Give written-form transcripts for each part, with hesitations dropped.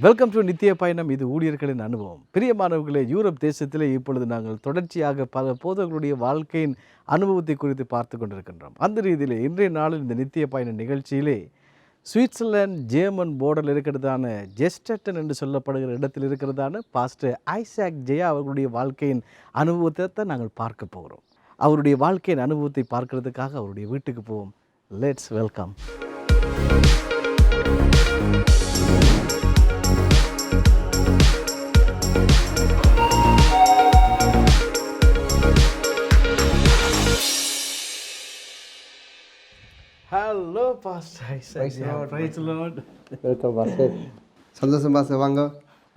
Welcome to நித்திய பயணம். இது ஊழியர்களின் அனுபவம். பிரியமானவர்களே, யூரோப் தேசத்திலே இப்பொழுது நாங்கள் தொடர்ச்சியாக பல போதகர்களுடைய வாழ்க்கையின் அனுபவத்தை குறித்து பார்த்து கொண்டிருக்கின்றோம். அந்த ரீதியிலே இன்றைய நாளில் இந்த நித்திய பயண நிகழ்ச்சியிலே சுவிட்சர்லாந்து ஜேர்மன் போர்டரில் இருக்கிறதான ஜெஸ்டட்டன் என்று சொல்லப்படுகிற இடத்தில் இருக்கிறதான பாஸ்டர் ஐசாக் ஜெயா அவர்களுடைய வாழ்க்கையின் அனுபவத்தை தான் நாங்கள் பார்க்க போகிறோம். அவருடைய வாழ்க்கையின் அனுபவத்தை பார்க்கறதுக்காக அவருடைய வீட்டுக்கு போவோம். Let's welcome. Hello pastor Isaac. Praise the Lord. Welcome pastor. சந்தோஷம் பாஸ்டர், வாங்க.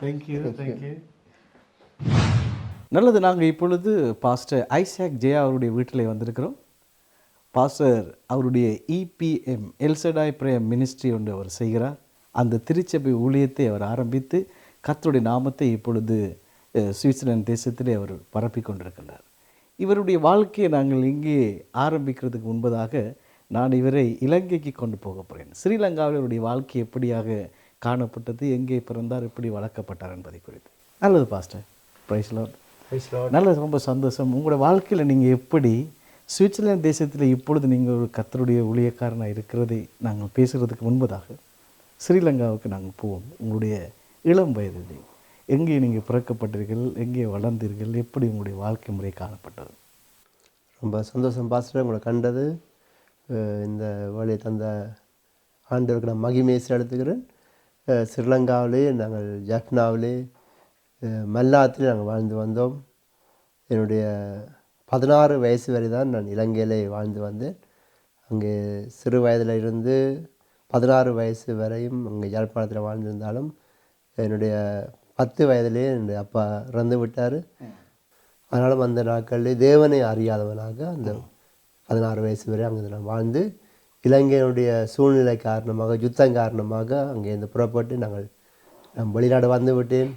தேங்க்யூ. நல்லது. நாங்கள் இப்பொழுது பாஸ்டர் ஐசாக் ஜெயா அவருடைய வீட்டில் வந்திருக்கிறோம். பாஸ்டர் அவருடைய EPM எல்சடாய் பிரேயர் மினிஸ்ட்ரி ஒன்று அவர் செய்கிறார். அந்த திருச்சபை ஊழியத்தை அவர் ஆரம்பித்து கர்த்தருடைய நாமத்தை இப்பொழுது சுவிட்சர்லாந்து தேசத்திலே அவர் பரப்பி கொண்டிருக்கிறார். இவருடைய வாழ்க்கையை நாங்கள் இங்கே ஆரம்பிக்கிறதுக்கு முன்பதாக நான் இவரை இலங்கைக்கு கொண்டு போக போகிறேன். ஸ்ரீலங்காவில் இவருடைய வாழ்க்கை எப்படியாக காணப்பட்டது, எங்கே பிறந்தார், எப்படி வளர்க்கப்பட்டார் என்பதை குறித்து. நல்லது பாஸ்டர். Price Lord. நல்லது, ரொம்ப சந்தோஷம். உங்களோட வாழ்க்கையில் நீங்கள் எப்படி சுவிட்சர்லாந்து தேசத்தில் இப்பொழுது நீங்கள் ஒரு கர்த்தருடைய ஊழியக்காரனாக இருக்கிறதை நாங்கள் பேசுகிறதுக்கு முன்பதாக ஸ்ரீலங்காவுக்கு நாங்கள் போவோம். உங்களுடைய இளம் வயதில் எங்கே நீங்கள் பிறக்கப்பட்டீர்கள், எங்கே வளர்ந்தீர்கள், எப்படி உங்களுடைய வாழ்க்கை முறை காணப்பட்டது? ரொம்ப சந்தோஷம் பாஸ்டர், உங்களை கண்டது. இந்த வழியை தந்த ஆண்டவருக்கு நான் மகிமையை செலுத்துகிறேன். ஸ்ரீலங்காவிலே நாங்கள் ஜஃப்னாவிலே மல்லாத்திலே நாங்கள் வாழ்ந்து வந்தோம். என்னுடைய 16 வயசு வரை தான் நான் இலங்கையிலே வாழ்ந்து வந்தேன். அங்கே சிறு வயதில் இருந்து 16 வயசு வரையும் அங்கே யாழ்ப்பாணத்தில் வாழ்ந்திருந்தாலும் என்னுடைய 10 வயதிலே என்னுடைய அப்பா இறந்து விட்டார். அதனாலும் அந்த நாட்களிலே தேவனை அறியாதவனாக அந்த 16 வயசு வரை அங்கே நான் வாழ்ந்து, இலங்கையினுடைய சூழ்நிலை காரணமாக, யுத்தம் காரணமாக அங்கேருந்து புறப்பட்டு நான் வெளிநாடு வந்து விட்டேன்.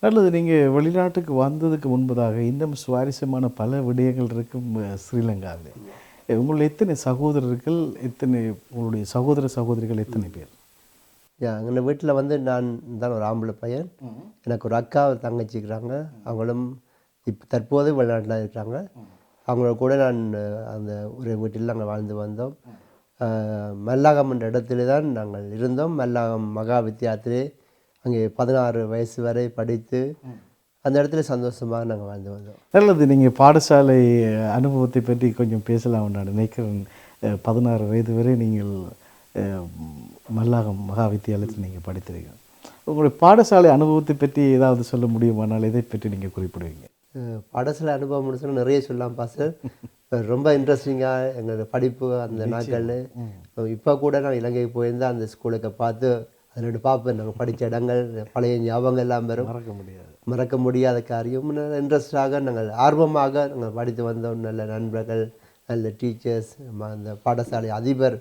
நல்லது. நீங்கள் வெளிநாட்டுக்கு வந்ததுக்கு முன்பதாக இன்னும் சுவாரஸ்யமான பல விடயங்கள் இருக்கும் ஸ்ரீலங்காவில். உங்களுடைய எத்தனை சகோதரர்கள், உங்களுடைய சகோதரிகள் எத்தனை பேர்? எங்கள் வீட்டில் வந்து நான் தான் ஒரு ஆம்பளை பையன். எனக்கு ஒரு அக்கா, ஒரு தங்கச்சி இருக்கிறாங்க. அவங்களும் இப்போ தற்போது வெளிநாட்டில் இருக்கிறாங்க. அவங்களோட கூட நான் அந்த ஒரு வீட்டில் நாங்கள் வாழ்ந்து வந்தோம். மல்லாகம் என்ற இடத்துல தான் நாங்கள் இருந்தோம். மல்லாகம் மகா வித்தியாலயத்திலே அங்கே 16 வயசு வரை படித்து அந்த இடத்துல சந்தோஷமாக நாங்கள் வாழ்ந்து வந்தோம். நல்லது. நீங்கள் பாடசாலை அனுபவத்தை பற்றி கொஞ்சம் பேசலாம் நான் நினைக்கிறேன். 16 வயது வரை நீங்கள் மல்லாகம் மகா வித்தியாலயத்தில் நீங்கள் படித்திருக்கீங்க. உங்களுடைய பாடசாலை அனுபவத்தை பற்றி ஏதாவது சொல்ல முடியுமானால் இதை பற்றி நீங்கள் குறிப்பிடுவீங்க? பாடசாலை அனுபவம்னு சொன்னால் நிறைய சொல்லலாம் பாஸ்டர். ரொம்ப இன்ட்ரெஸ்டிங்காக எங்களோட படிப்பு அந்த நாட்களில். இப்போ கூட நான் இலங்கைக்கு போயிருந்தால் அந்த ஸ்கூலுக்கு பார்த்து அதில் பார்ப்பேன். நாங்கள் படித்த இடங்கள், பழைய ஞாபகம் எல்லாம் வரும். மறக்க முடியாத காரியம். இன்ட்ரெஸ்டாக நாங்கள் ஆர்வமாக நாங்கள் படித்து வந்தோம். நல்ல நண்பர்கள், நல்ல டீச்சர்ஸ். அந்த பாடசாலை அதிபர்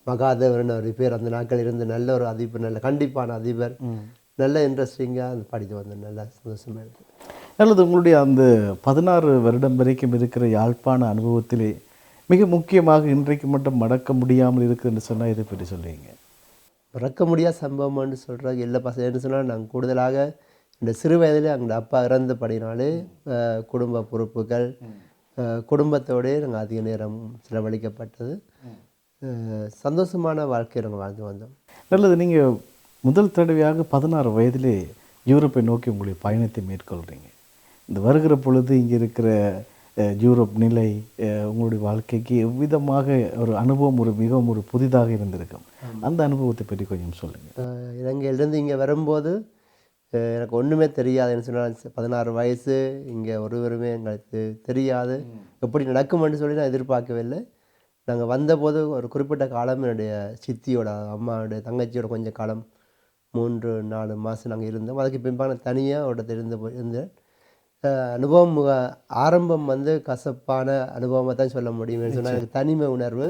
மகாதேவன் ஒரு பேர் அந்த நாட்கள் இருந்து நல்ல ஒரு அதிபர், நல்ல கண்டிப்பான அதிபர். நல்ல இன்ட்ரெஸ்டிங்காக அந்த படித்து வந்தோம். நல்ல சந்தோஷமாக இருக்குது. நல்லது. உங்களுடைய அந்த 16 வருடம் வரைக்கும் இருக்கிற யாழ்ப்பாண அனுபவத்திலே மிக முக்கியமாக இன்றைக்கு மட்டும் மறக்க முடியாமல் இருக்குதுன்னு சொன்னால் இதை பற்றி சொல்லுவீங்க? மறக்க முடியாத சம்பவம்னு சொல்கிறாங்க எல்லா பசங்க என்ன சொன்னால், நாங்கள் கூடுதலாக இந்த சிறு வயதில் எங்கள் அப்பா இறந்தபடினாலே குடும்ப பொறுப்புகள், குடும்பத்தோடே நாங்கள் அதிக நேரம் செலவழிக்கப்பட்டது. சந்தோஷமான வாழ்க்கையை நாங்கள் வாழ்ந்து வந்தோம். நல்லது. நீங்கள் முதல் தடவையாக 16 வயதிலே யூரோப்பை நோக்கி உங்களுடைய பயணத்தை மேற்கொள்கிறீங்க. இந்த வருகிற பொழுது இங்கே இருக்கிற யூரோப் நிலை உங்களுடைய வாழ்க்கைக்கு எவ்விதமாக ஒரு அனுபவம், மிகவும் ஒரு புதிதாக இருந்திருக்கும். அந்த அனுபவத்தை பற்றி கொஞ்சம் சொல்லுங்கள். இலங்கையிலேருந்து இங்கே வரும்போது எனக்கு ஒன்றுமே தெரியாது. என்ன சொன்னால் 16 வயசு, இங்கே ஒருவருமே எங்களுக்கு தெரியாது. எப்படி நடக்கும்னு சொல்லி நான் எதிர்பார்க்கவில்லை. நாங்கள் வந்தபோது ஒரு குறிப்பிட்ட காலம் என்னுடைய சித்தியோட அம்மாவுடைய தங்கச்சியோட கொஞ்சம் காலம் 3-4 மாதம் நாங்கள் இருந்தோம். அதுக்கு பின்பாக தனியாக ஒரு இடத்துல இருந்தேன். அனுபவம் ஆரம்பம் வந்து கசப்பான அனுபவமாக தான் சொல்ல முடியும். சொன்னால் எனக்கு தனிமை உணர்வு.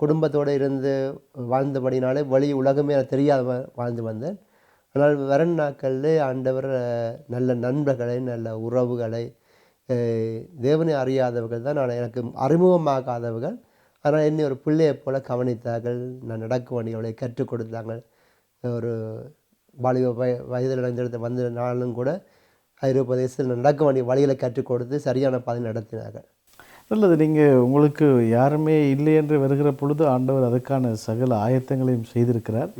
குடும்பத்தோடு இருந்து வாழ்ந்தபடினாலே வழி உலகமே எனக்கு தெரியாத வாழ்ந்து வந்தேன். ஆனால் வரும் நாட்களில் ஆண்டவர் நல்ல நண்பர்களை, நல்ல உறவுகளை, தேவனை அறியாதவர்கள் தான் நான் எனக்கு அறிமுகமாகாதவர்கள். ஆனால் என்னை ஒரு பிள்ளையை போல கவனித்தார்கள். நான் நடக்க வேண்டியவளை கற்றுக் கொடுத்தாங்க. ஒரு வாலிப வயதில் இணைந்திருந்த வந்த நாளும் கூட ஐரோப்பிய தேசத்தில் நடக்க வேண்டிய வழிகளை கற்றுக் கொடுத்து சரியான பாதை நடத்தினார்கள். நல்லது. நீங்கள் உங்களுக்கு யாருமே இல்லை என்று வருகிற பொழுது ஆண்டவர் அதுக்கான சகல ஆயத்தங்களையும் செய்திருக்கிறார்.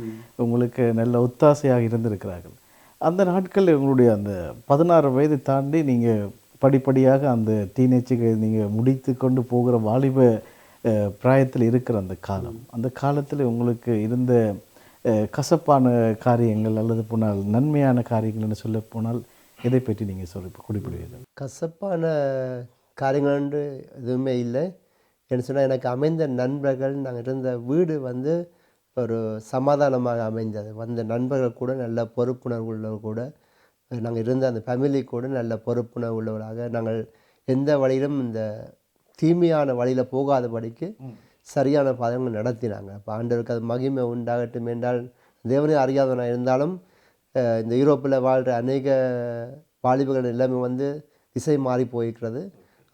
உங்களுக்கு நல்ல ஒத்தாசையாக இருந்திருக்கிறார்கள். அந்த நாட்களில் உங்களுடைய அந்த 16 வயதை தாண்டி நீங்கள் படிப்படியாக அந்த டீனேஜுக்கு நீங்கள் முடித்து கொண்டு போகிற வாலிப பிராயத்தில் இருக்கிற அந்த காலத்தில் உங்களுக்கு இருந்த கசப்பான காரியங்கள் அல்லது போனால் நன்மையான காரியங்கள்னு சொல்ல போனால் எதை பற்றி நீங்கள் குறிப்பிடுவீர்கள்? கசப்பான காரியங்கள் எதுவுமே இல்லை. என்ன சொன்னால், எனக்கு அமைந்த நண்பர்கள், நாங்கள் இருந்த வீடு வந்து ஒரு சமாதானமாக அமைந்தது. வந்த நண்பர்கள் கூட நல்ல பொறுப்புணர்வு உள்ளவர் கூட, நாங்கள் இருந்த அந்த ஃபேமிலி கூட நல்ல பொறுப்புணர்வு உள்ளவர்களாக, நாங்கள் எந்த வழியிலும் இந்த தீமையான வழியில் போகாதபடிக்கு சரியான பாதங்கள் நடத்தினாங்க. அப்போ ஆண்டவருக்கு அது மகிமை உண்டாகட்டும் என்றால், தேவனே அறியாதவனாக இருந்தாலும் இந்த யூரோப்பில் வாழ்கிற அநேக வாலிபர்கள் எல்லாமே வந்து திசை மாறி போயிருக்கிறது.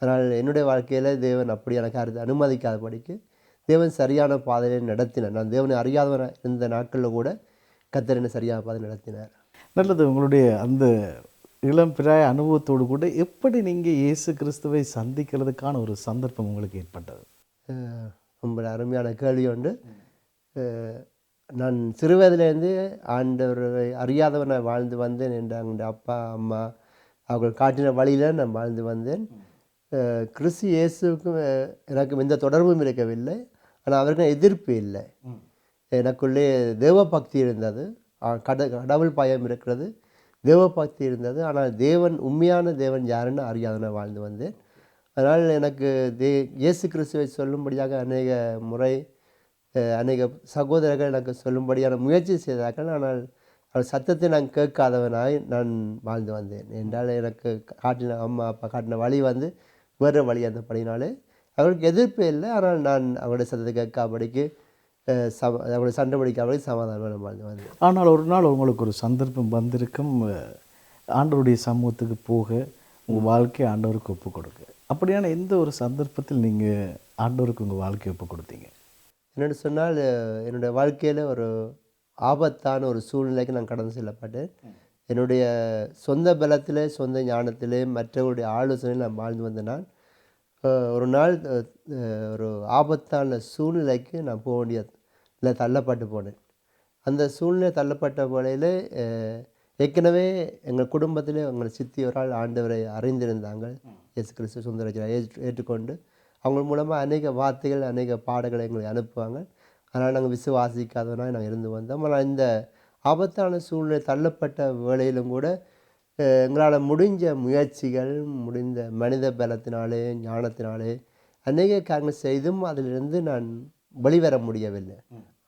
அதனால் என்னுடைய வாழ்க்கையில் தேவன் அப்படியான காரியத்தை அனுமதிக்காதபடிக்கு தேவன் சரியான பாதையில் நடத்தினார். நான் தேவனை அறியாதவன் இருந்த நாட்களில் கூட கர்த்தர் என்ன சரியான பாதை நடத்தினார். நல்லது. உங்களுடைய அந்த இளம் பிராய அனுபவத்தோடு கூட எப்படி நீங்கள் இயேசு கிறிஸ்துவை சந்திக்கிறதுக்கான ஒரு சந்தர்ப்பம் உங்களுக்கு ஏற்பட்டது? ரொம்ப அருமையான கேள்வி உண்டு. நான் சிறு வயதிலேருந்து ஆண்டவரை அறியாதவனை வாழ்ந்து வந்தேன் என்று எங்களுடைய அப்பா அம்மா அவர்கள் காட்டின வழியில் நான் வாழ்ந்து வந்தேன். கிறிஸ்து இயேசுக்கும் எனக்கும் எந்த தொடர்பும் இருக்கவில்லை. ஆனால் அவருக்கு எதிர்ப்பு இல்லை. எனக்குள்ளே தேவபக்தி இருந்தது, கடவுள் பயம் இருக்கிறது, தேவபக்தி இருந்தது. ஆனால் தேவன், உண்மையான தேவன் யாருன்னு அறியாதவனை வாழ்ந்து வந்தேன். அதனால் எனக்கு இயேசு கிறிஸ்துவை சொல்லும்படியாக அநேக முறை அநேக சகோதரர்கள் எனக்கு சொல்லும்படியான முயற்சி செய்தார்கள். ஆனால் அவர் சத்தத்தை நான் கேட்காதவனாய் நான் வாழ்ந்து வந்தேன். என்றால் எனக்கு காட்டின அம்மா அப்பா காட்டின வழி வந்து வேறு வழி. அந்த படினாலே அவருக்கு எதிர்ப்பு இல்லை. ஆனால் நான் அவருடைய சத்தத்தை கேட்காபடிக்கு அவருடைய சண்டை பிடிக்காபடிக்கு சமாதானம் வாழ்ந்து வந்தேன். ஆனால் ஒரு நாள் உங்களுக்கு ஒரு சந்தர்ப்பம் வந்திருக்கும், ஆண்டவருடைய சமூகத்துக்கு போக உங்கள் வாழ்க்கையை ஆண்டவருக்கு ஒப்பு கொடுக்க. அப்படியான எந்த ஒரு சந்தர்ப்பத்தில் நீங்கள் ஆண்டவருக்கு உங்கள் வாழ்க்கையை ஒப்பு கொடுத்தீங்க? என்னென்னு சொன்னால், என்னுடைய வாழ்க்கையில் ஒரு ஆபத்தான ஒரு சூழ்நிலைக்கு நான் கடந்து செல்லப்பட்டேன். என்னுடைய சொந்த பலத்திலே, சொந்த ஞானத்திலே, மற்றவருடைய ஆலோசனையில் நான் வாழ்ந்து வந்த நான் ஒரு நாள் ஒரு ஆபத்தான சூழ்நிலைக்கு நான் போக வேண்டிய தள்ளப்பட்டு போனேன். அந்த சூழ்நிலை தள்ளப்பட்ட வேளையில் ஏற்கனவே எங்கள் குடும்பத்திலே எங்கள் சித்தி ஒரு ஆள் ஆண்டவரை அறிந்திருந்தாங்க. இயேசு கிறிஸ்து சொந்த ரட்சகரை ஏற்றுக்கொண்டு அவங்க மூலமாக அநேக வார்த்தைகள் அநேக பாடங்களை எங்களை அனுப்புவாங்க. அதனால் நாங்கள் விசுவாசிக்காதவனாக நாங்கள் இருந்து வந்தோம். ஆனால் இந்த ஆபத்தான சூழ்நிலை தள்ளப்பட்ட வேளையிலும் கூட எங்களால் முடிஞ்ச முயற்சிகள், முடிந்த மனித பலத்தினாலே, ஞானத்தினாலே அநேக காரியங்கள் செய்தும் அதிலிருந்து நான் வெளிவர முடியவில்லை.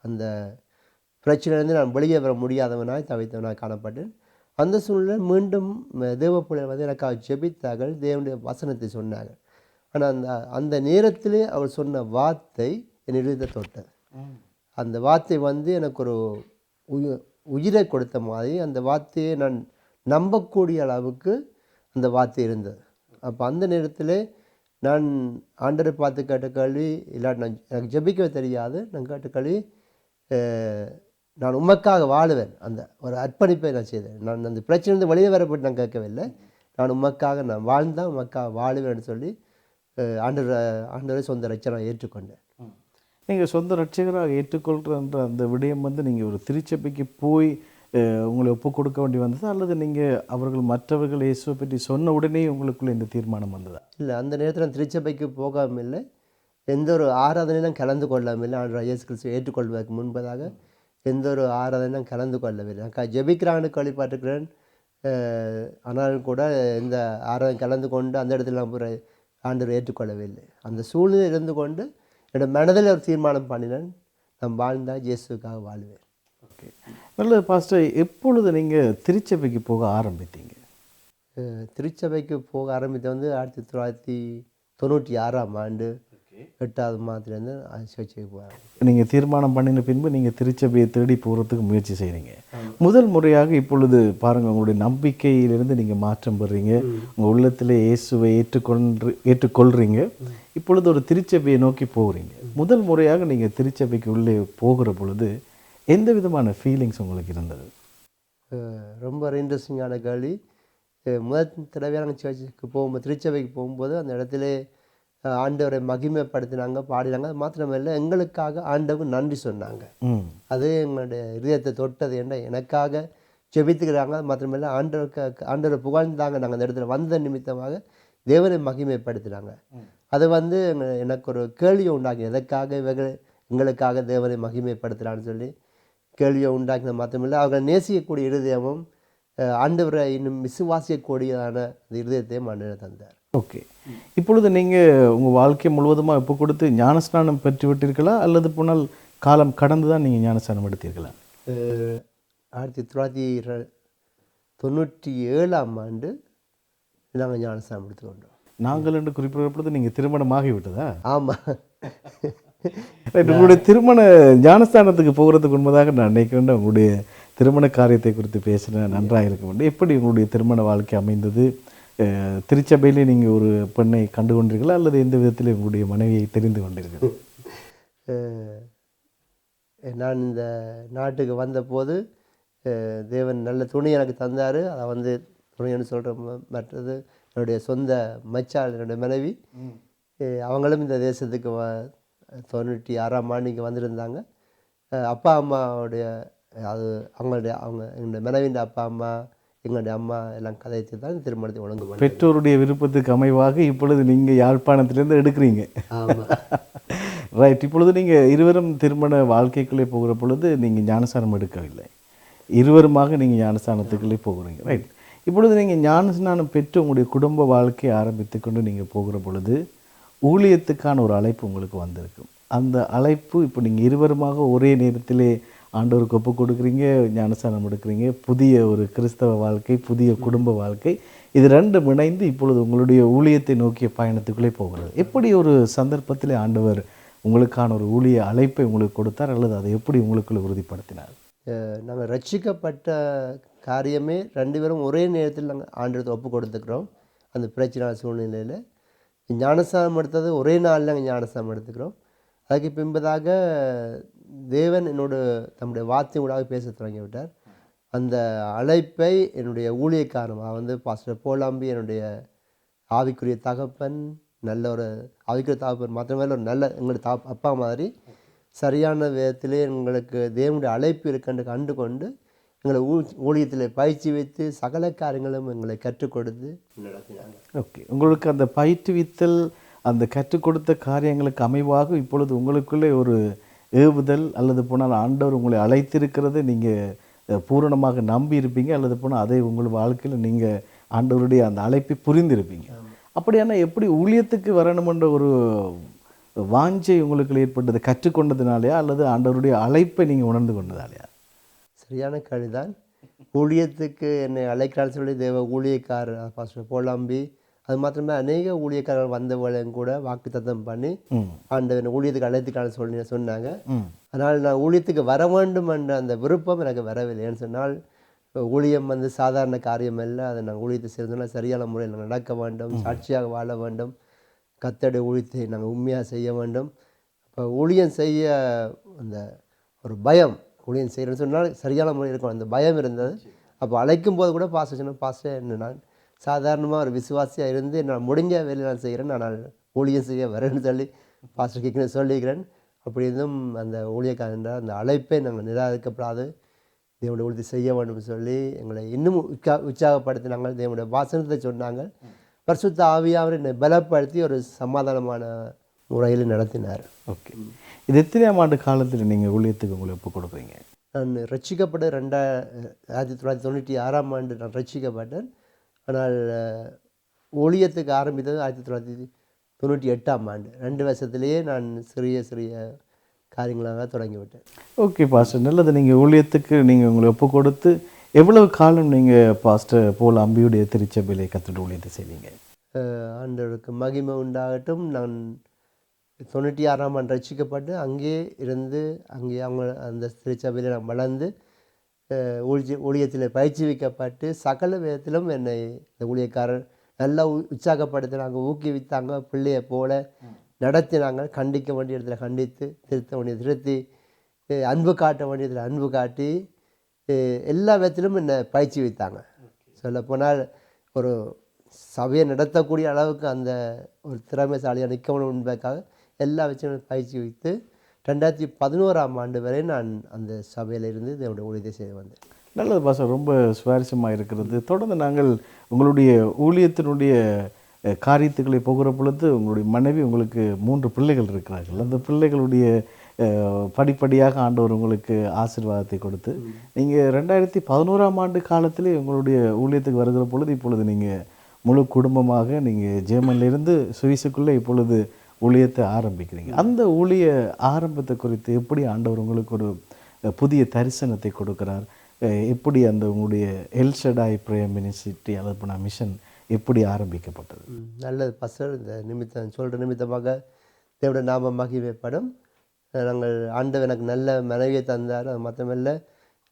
அந்த பிரச்சனையிலிருந்து நான் வெளியே வர முடியாதவனாய் தவித்தவனாய் காணப்பட்டேன். அந்த சூழ்நிலை மீண்டும் தேவப்பிள்ளைகள் வந்து எனக்காக ஜெபித்தார்கள், தேவனுடைய வசனத்தை சொன்னார்கள். ஆனால் அந்த நேரத்திலே அவர் சொன்ன வார்த்தை என் இதயத்தை தொட்டது. அந்த வார்த்தை வந்து எனக்கு ஒரு உயிரை கொடுத்த மாதிரி, அந்த வார்த்தையை நான் நம்பக்கூடிய அளவுக்கு அந்த வார்த்தை இருந்தது. அப்போ அந்த நேரத்தில் நான் ஆண்டரை பார்த்து கேட்ட கேள்வி, இல்லாட்டி நான் எனக்கு ஜெபிக்கவே தெரியாது, நான் கேட்ட கேள்வி, நான் உமக்காக வாழுவேன். அந்த ஒரு அர்ப்பணிப்பை நான் செய்தேன். நான் அந்த பிரச்சனை வெளியே வரப்பட்டு நான் கேட்கவில்லை, நான் உமக்காக நான் வாழ்ந்தால் உமக்காக வாழுவேன்னு சொல்லி ஆண்டரை சொந்த ரட்சகராக ஏற்றுக்கொண்டேன். நீங்கள் சொந்த ரட்சகராக ஏற்றுக்கொள்கிற அந்த விடயம் வந்து நீங்கள் ஒரு திருச்சபைக்கு போய் உங்களை ஒப்பு கொடுக்க வேண்டி வந்ததா, அல்லது நீங்கள் அவர்கள் மற்றவர்கள் இயேசுவை பற்றி சொன்ன உடனே உங்களுக்குள்ள இந்த தீர்மானம் வந்ததா? இல்லை, அந்த நேரத்தில் நான் திருச்சபைக்கு போகாமல் இல்லை, எந்த ஒரு ஆராதனையும் கலந்து கொள்ளாமல் இல்லை. ஆண்டவர் இயேசு கிறிஸ்துவை ஏற்றுக்கொள்வதற்கு முன்பதாக எந்த ஒரு ஆராதனையும் கலந்து கொள்ளவில்லை. நான் ஜெபிக்கிறான்னு கேள்விப்பட்டிருக்கிறேன். ஆனாலும் கூட எந்த ஆராதனை கலந்து கொண்டு அந்த இடத்துல நான் ஆண்டவர் ஏற்றுக்கொள்ளவில்லை. அந்த சூழ்நிலை இருந்து கொண்டு என்னோட மனதில் ஒரு தீர்மானம் பண்ணினேன், நான் வாழ்ந்தால் இயேசுக்காக வாழ்வேன். ஓகே, நல்லது பாஸ்டர். எப்பொழுது நீங்கள் திருச்சபைக்கு போக ஆரம்பித்தீங்க? திருச்சபைக்கு போக ஆரம்பித்த வந்து 1996ஆம் ஆண்டு 8வது மாதத்துலேருந்து சர்ச்சைக்கு போகிறேன். நீங்கள் தீர்மானம் பண்ணின பின்பு நீங்கள் திருச்சபையை தேடி போகிறதுக்கு முயற்சி செய்கிறீங்க. முதல் முறையாக இப்பொழுது பாருங்கள், உங்களுடைய நம்பிக்கையிலிருந்து நீங்கள் மாற்றம் பெறுறீங்க, உங்கள் உள்ளத்தில் இயேசுவை ஏற்றுக்கொள்கிறீங்க. இப்பொழுது ஒரு திருச்சபையை நோக்கி போகிறீங்க. முதல் முறையாக நீங்கள் திருச்சபைக்கு உள்ளே போகிற பொழுது எந்த விதமான ஃபீலிங்ஸ் உங்களுக்கு இருந்தது? ரொம்ப ஒரு இன்ட்ரெஸ்டிங்கான கேள்வி. முதல் தடவையாக நாங்கள் சர்ச்சுக்கு போகும்போது, திருச்சபைக்கு போகும்போது அந்த இடத்துல ஆண்டவரை மகிமைப்படுத்தினாங்க, பாடினாங்க. அது மாத்திரமல்ல, எங்களுக்காக ஆண்டவருக்கு நன்றி சொன்னாங்க. அது எங்களுடைய இதயத்தை தொட்டது. ஏன்னா எனக்காக ஜெபித்துக்கிறாங்க. அது மாத்திரமல்ல, ஆண்டவரை புகழ்ந்தாங்க. நாங்கள் அந்த இடத்துல வந்த நிமித்தமாக தேவனை மகிமைப்படுத்தினாங்க. அது வந்து எனக்கு ஒரு கேள்வியை உண்டாக்கி, எதற்காக இவர்கள் எங்களுக்காக தேவனை மகிமைப்படுத்துகிறான்னு சொல்லி கேள்வியை உண்டாக்கின. மாத்திரமில்லை, அவர்கள் நேசிக்கக்கூடிய இருதயமும் ஆண்டவரை இன்னும் விசுவாசிக்கக்கூடியதான அந்த இருதயத்தையும் ஆண்டவர் தந்தார். ஓகே, இப்பொழுது நீங்கள் உங்கள் வாழ்க்கை முழுவதுமாக இப்போ கொடுத்து ஞானஸ்நானம் பெற்று விட்டீர்களா, அல்லது போனால் காலம் கடந்து தான் நீங்கள் ஞானஸ்நானம் எடுத்தீர்களா? 1997ஆம் ஆண்டு நாங்கள் ஞானஸ்நானம் எடுத்துக்கொண்டோம். நாங்கள் என்று குறிப்பிடுற பொழுது நீங்கள் திருமணமாகி விட்டதா? ஆமாம். உங்களுடைய திருமண ஞானஸ்தானத்துக்கு போகிறதுக்கு முன்பதாக நான் நினைக்கிறேன் உங்களுடைய திருமண காரியத்தை குறித்து பேசின நன்றாக இருக்க வேண்டும். எப்படி உங்களுடைய திருமண வாழ்க்கை அமைந்தது? திருச்சபையிலே நீங்கள் ஒரு பெண்ணை கண்டு கொண்டீர்களா, அல்லது எந்த விதத்தில் உங்களுடைய மனைவியை தெரிந்து கொண்டீர்கள்? நான் இந்த நாட்டுக்கு வந்தபோது தேவன் நல்ல துணி எனக்கு தந்தார். அதை வந்து துணின்னு சொல்கிற மற்றது என்னுடைய சொந்த மச்சாள், என்னுடைய மனைவி. அவங்களும் இந்த தேசத்துக்கு 96ஆம் ஆண்டு இங்கே வந்திருந்தாங்க. அப்பா அம்மாவுடைய எங்களுடைய மனைவியின் அப்பா அம்மா, எங்களுடைய அம்மா எல்லாம் கதைத்து தான் திருமணத்தை ஒழுங்கு பண்ணி, பெற்றோருடைய விருப்பத்துக்கு அமைவாக இப்பொழுது நீங்கள் யாழ்ப்பாணத்திலேருந்து எடுக்கிறீங்க. ஆமாம். ரைட். இப்பொழுது நீங்கள் இருவரும் திருமண வாழ்க்கைக்குள்ளே போகிற பொழுது நீங்கள் ஞானஸ்நானம் எடுக்கவில்லை, இருவருமாக நீங்கள் ஞானஸ்நானத்துக்குள்ளே போகிறீங்க. ரைட். இப்பொழுது நீங்கள் ஞானஸ்நானம் பெற்று உங்களுடைய குடும்ப வாழ்க்கையை ஆரம்பித்து கொண்டு நீங்கள் போகிற பொழுது ஊழியத்துக்கான ஒரு அழைப்பு உங்களுக்கு வந்திருக்கும். அந்த அழைப்பு இப்போ நீங்கள் இருவருமாக ஒரே நேரத்திலே ஆண்டவருக்கு ஒப்பு கொடுக்குறீங்க, ஞானஸ்நானம் எடுக்கிறீங்க. புதிய ஒரு கிறிஸ்தவ வாழ்க்கை, புதிய குடும்ப வாழ்க்கை, இது ரெண்டும் இணைந்து இப்பொழுது உங்களுடைய ஊழியத்தை நோக்கிய பயணத்துக்குள்ளே போகிறது. எப்படி ஒரு சந்தர்ப்பத்தில் ஆண்டவர் உங்களுக்கான ஒரு ஊழிய அழைப்பை உங்களுக்கு கொடுத்தார், அல்லது அதை எப்படி உங்களுக்குள்ளே உறுதிப்படுத்தினார்? நாங்கள் ரட்சிக்கப்பட்ட காரியமே 2 பேரும் ஒரே நேரத்தில் நாங்கள் ஆண்டவருக்கு ஒப்பு கொடுத்துக்கிறோம். அந்த பிரச்சனை சூழ்நிலையில் ஞானஸ்நானம் எடுத்தது ஒரே நாளில் நாங்கள் ஞானஸ்நானம் எடுத்துக்கிறோம். அதுக்கு பின்பதாக தேவன் என்னோட தம்முடைய வார்த்தை ஊடாக பேச தொடங்கி விட்டார். அந்த அழைப்பை என்னுடைய ஊழியக்காரமாக வந்து பாஸ்டர் போலாம்பி, என்னுடைய ஆவிக்குரிய தகப்பன், நல்ல ஒரு ஆவிக்குரிய தகப்பன் மாத்திரமேல ஒரு நல்ல எங்களுடைய அப்பா மாதிரி சரியான விதத்திலே எங்களுக்கு தேவனுடைய அழைப்பு இருக்குன்னு கண்டு கொண்டு எங்களை ஊழியத்தில் பயிற்சி வைத்து சகல காரியங்களும் எங்களை கற்றுக் கொடுத்து நடத்தினாங்க. ஓகே, உங்களுக்கு அந்த பயிற்றுவித்தல், அந்த கற்றுக் கொடுத்த காரியங்களுக்கு அமைவாக இப்பொழுது உங்களுக்குள்ளே ஒரு ஏவுதல், அல்லது போனால் ஆண்டவர் உங்களை அழைத்திருக்கிறதை நீங்கள் பூரணமாக நம்பி இருப்பீங்க, அல்லது போனால் அதை உங்கள் வாழ்க்கையில் நீங்கள் ஆண்டவருடைய அந்த அழைப்பை புரிந்திருப்பீங்க. அப்படியான எப்படி ஊழியத்துக்கு வரணுமென்ற ஒரு வாஞ்சை உங்களுக்கு ஏற்பட்டது கற்றுக்கொண்டதுனாலையா, அல்லது ஆண்டவருடைய அழைப்பை நீங்கள் உணர்ந்து கொண்டதாலையா? சரியான கேள்விதான். ஊழியத்துக்கு என்னை அழைக்கிறான்னு சொல்லி தேவ ஊழியக்காரர் பாஸ்டர் போலாம்பி, அது மாத்திரமே அநேக ஊழியக்காரர்கள் வந்தவங்களையும் கூட வாக்குத்தத்தம் பண்ணி ஆண்டவர் ஊழியத்துக்கு அழைத்துக்கான சொன்னாங்க. அதனால் நான் ஊழியத்துக்கு வர வேண்டும் என்ற அந்த விருப்பம் எனக்கு வரவில்லை. ஏன்னு சொன்னால் ஊழியம் வந்து சாதாரண காரியம் அல்ல. அதை நாங்கள் ஊழியத்தை சேர்ந்தோம்னா சரியான முறையில் நாங்கள் நடக்க வேண்டும், சாட்சியாக வாழ வேண்டும், கர்த்தருடைய ஊழியத்தை நாங்கள் உண்மையாக செய்ய வேண்டும். அப்போ ஊழியம் செய்ய அந்த ஒரு பயம், ஊழியம் செய்கிறேன்னு சொன்னால் சரியான முறையில் இருக்கும், அந்த பயம் இருந்தது. அப்போ அழைக்கும் போது கூட பாஸ்டர் சொன்ன, பாஸ்டர் என்ன நான் சாதாரணமாக ஒரு விசுவாசியாக இருந்து நான் முடிஞ்ச வேலையை நான் செய்கிறேன், நான் ஊழியம் செய்ய வரேன்னு சொல்லி பாஸ்டர் கேட்க சொல்லிக்கிறேன். அப்படி இருந்தும் அந்த ஊழியக்காரன்ற அந்த அழைப்பை நாங்கள் நிராகரிக்கப்படாது தேவனுடைய ஊழியத்தை செய்ய வேண்டும் சொல்லி எங்களை இன்னும் உற்சாகப்படுத்தினாங்க. தேவனுடைய வாசனத்தை சொன்னாங்க. பரிசுத்த ஆவியானவர் என்னை பலப்படுத்தி ஒரு சமாதானமான முறையில் நடத்தினார். ஓகே, இது எத்தனையாம் ஆண்டு காலத்தில் நீங்கள் ஊழியத்துக்கு உங்களை ஒப்பு கொடுக்குறீங்க? நான் ரட்சிக்கப்பட்ட 1996ஆம் ஆண்டு நான் ரட்சிக்கப்பட்டேன். ஆனால் ஊழியத்துக்கு ஆரம்பித்தது 1998ஆம் ஆண்டு. 2 வருஷத்துலேயே நான் சிறிய சிறிய காரியங்களாக தொடங்கிவிட்டேன். ஓகே பாஸ்டர், நல்லது. நீங்கள் ஊழியத்துக்கு நீங்கள் உங்களை ஒப்பு கொடுத்து எவ்வளவு காலம் நீங்கள் பாஸ்டர் போல் அம்பியுடைய திருச்சபையிலே கர்த்தருடைய ஊழியத்தை செய்வீங்க? ஆண்டவருக்கு மகிமை உண்டாகட்டும். நான் 96ஆம் ஆண்டு ரட்சிக்கப்பட்டு அங்கே இருந்து அங்கே அவங்க அந்த திருச்சபையில் நான் வளர்ந்து ஊழியத்தில் பயிற்சிவிக்கப்பட்டு சகல விதத்திலும் என்னை இந்த ஊழியக்காரர் நல்லா உற்சாகப்படுத்தினாங்க, ஊக்குவித்தாங்க, பிள்ளையை போல நடத்தினாங்க. கண்டிக்க வேண்டிய இடத்துல கண்டித்து, திருத்த வேண்டிய திருத்தி, அன்பு காட்ட வேண்டிய இடத்துல அன்பு காட்டி எல்லா விதத்திலும் என்னை பயிற்சி வைத்தாங்க. சொல்லப்போனால் ஒரு சபையை நடத்தக்கூடிய அளவுக்கு அந்த ஒரு திறமைசாலியாக நிற்கணும் என்பதற்காக எல்லா விஷயங்களும் பயிற்சி வைத்து 2011ஆம் ஆண்டு வரை நான் அந்த சபையில் இருந்து என்னுடைய ஊழியத்தை செய்து வந்தேன். நல்லது பாஸ்டர், ரொம்ப சுவாரஸ்யமாக இருக்கிறது. தொடர்ந்து நாங்கள் உங்களுடைய ஊழியத்தினுடைய காரியத்துக்களை போகிற பொழுது உங்களுடைய மனைவி, உங்களுக்கு 3 பிள்ளைகள் இருக்கிறார்கள். அந்த பிள்ளைகளுடைய படிப்படியாக ஆண்டவர் உங்களுக்கு ஆசீர்வாதத்தை கொடுத்து நீங்கள் 2011ஆம் ஆண்டு காலத்திலே உங்களுடைய ஊழியத்துக்கு வருகிற பொழுது இப்பொழுது நீங்கள் முழு குடும்பமாக நீங்கள் ஜெர்மனிலிருந்து சுவிஸுக்குள்ளே இப்பொழுது ஊழியத்தை ஆரம்பிக்கிறீங்க. அந்த ஊழிய ஆரம்பத்தை குறித்து எப்படி ஆண்டவர் உங்களுக்கு ஒரு புதிய தரிசனத்தை கொடுக்கிறார், எப்படி அந்த உங்களுடைய எல்ஷடாய் பிரேயர் மினிஸ்ட்ரி அல்லது மிஷன் எப்படி ஆரம்பிக்கப்பட்டது? நல்லது பாஸ்டர். இந்த நிமித்தம் சொல்கிற நிமித்தமாக தேவனுடைய நாமம் மகிமைப்படும். நாங்கள் ஆண்டவர் எனக்கு நல்ல மனைவியை தந்தார். அது மாத்திரமல்ல,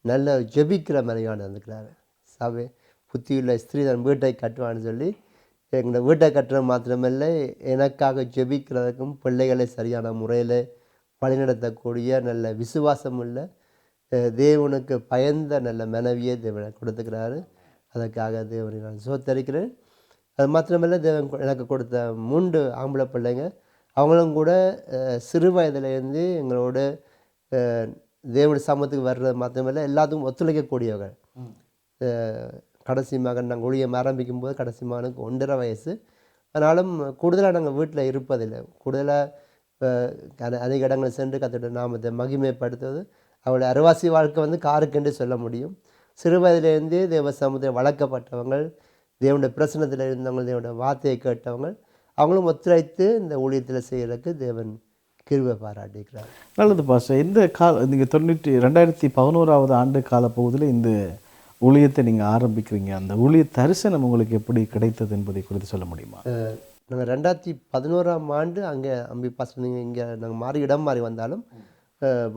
நல்ல ஜெபிக்கிற மனைவியான தந்துக்கிறார். சபை புத்தியுள்ள ஸ்திரீ தன் வீட்டை கட்டுவான்னு சொல்லி எங்களோட வீட்டை கட்டுறது மாத்திரமல்ல, எனக்காக ஜெபிக்கிறதுக்கும் பிள்ளைகளை சரியான முறையில் வழிநடத்தக்கூடிய நல்ல விசுவாசம் உள்ள தேவனுக்கு பயந்த நல்ல மனைவியை தேவனை கொடுத்துக்கிறாரு. அதற்காக தேவனை நான் சோத்தரிக்கிறேன். அது மாத்திரமல்ல, தேவன் எனக்கு கொடுத்த 3 ஆம்பளை பிள்ளைங்க, அவங்களும் கூட சிறு வயதிலேருந்து எங்களோட தேவனுடைய சமூகத்துக்கு வர்றது மாத்திரமல்ல, எல்லாத்துக்கும் ஒத்துழைக்கக்கூடியவர்கள். கடைசி மகன் நாங்கள் ஊழியம் ஆரம்பிக்கும் போது கடைசி மகனுக்கு 1.5 வயசு. ஆனாலும் கூடுதலாக நாங்கள் வீட்டில் இருப்பதில்லை. கூடுதலாக அதிக இடங்கள் சென்று கர்த்தருடைய நாமத்தை மகிமைப்படுத்துவது. அவளுடைய அரைவாசி வாழ்க்கை காருக்கென்று சொல்ல முடியும். சிறு வயதிலேருந்தே தேவ சமூகத்தில் வளர்க்கப்பட்டவங்கள், தேவனுடைய பிரசனத்தில் இருந்தவங்க, தேவனுடைய வார்த்தையை கேட்டவங்க, அவங்களும் ஒத்துழைத்து இந்த ஊழியத்தில் செய்கிறதுக்கு தேவன் கிருபை பாராட்டிக்கிறார். நல்லது பாஸ்டர். இந்த நீங்கள் 2011ஆவது ஆண்டு காலப்பகுதியில் இந்த ஊழியத்தை நீங்கள் ஆரம்பிக்கிறீங்க. அந்த ஊழிய தரிசனம் உங்களுக்கு எப்படி கிடைத்தது என்பதை குறித்து சொல்ல முடியுமா? நாங்கள் 2011ஆம் ஆண்டு அங்கே அம்பி பாஸ்டர் நீங்கள் இங்கே நாங்கள் இடம் மாறி வந்தாலும்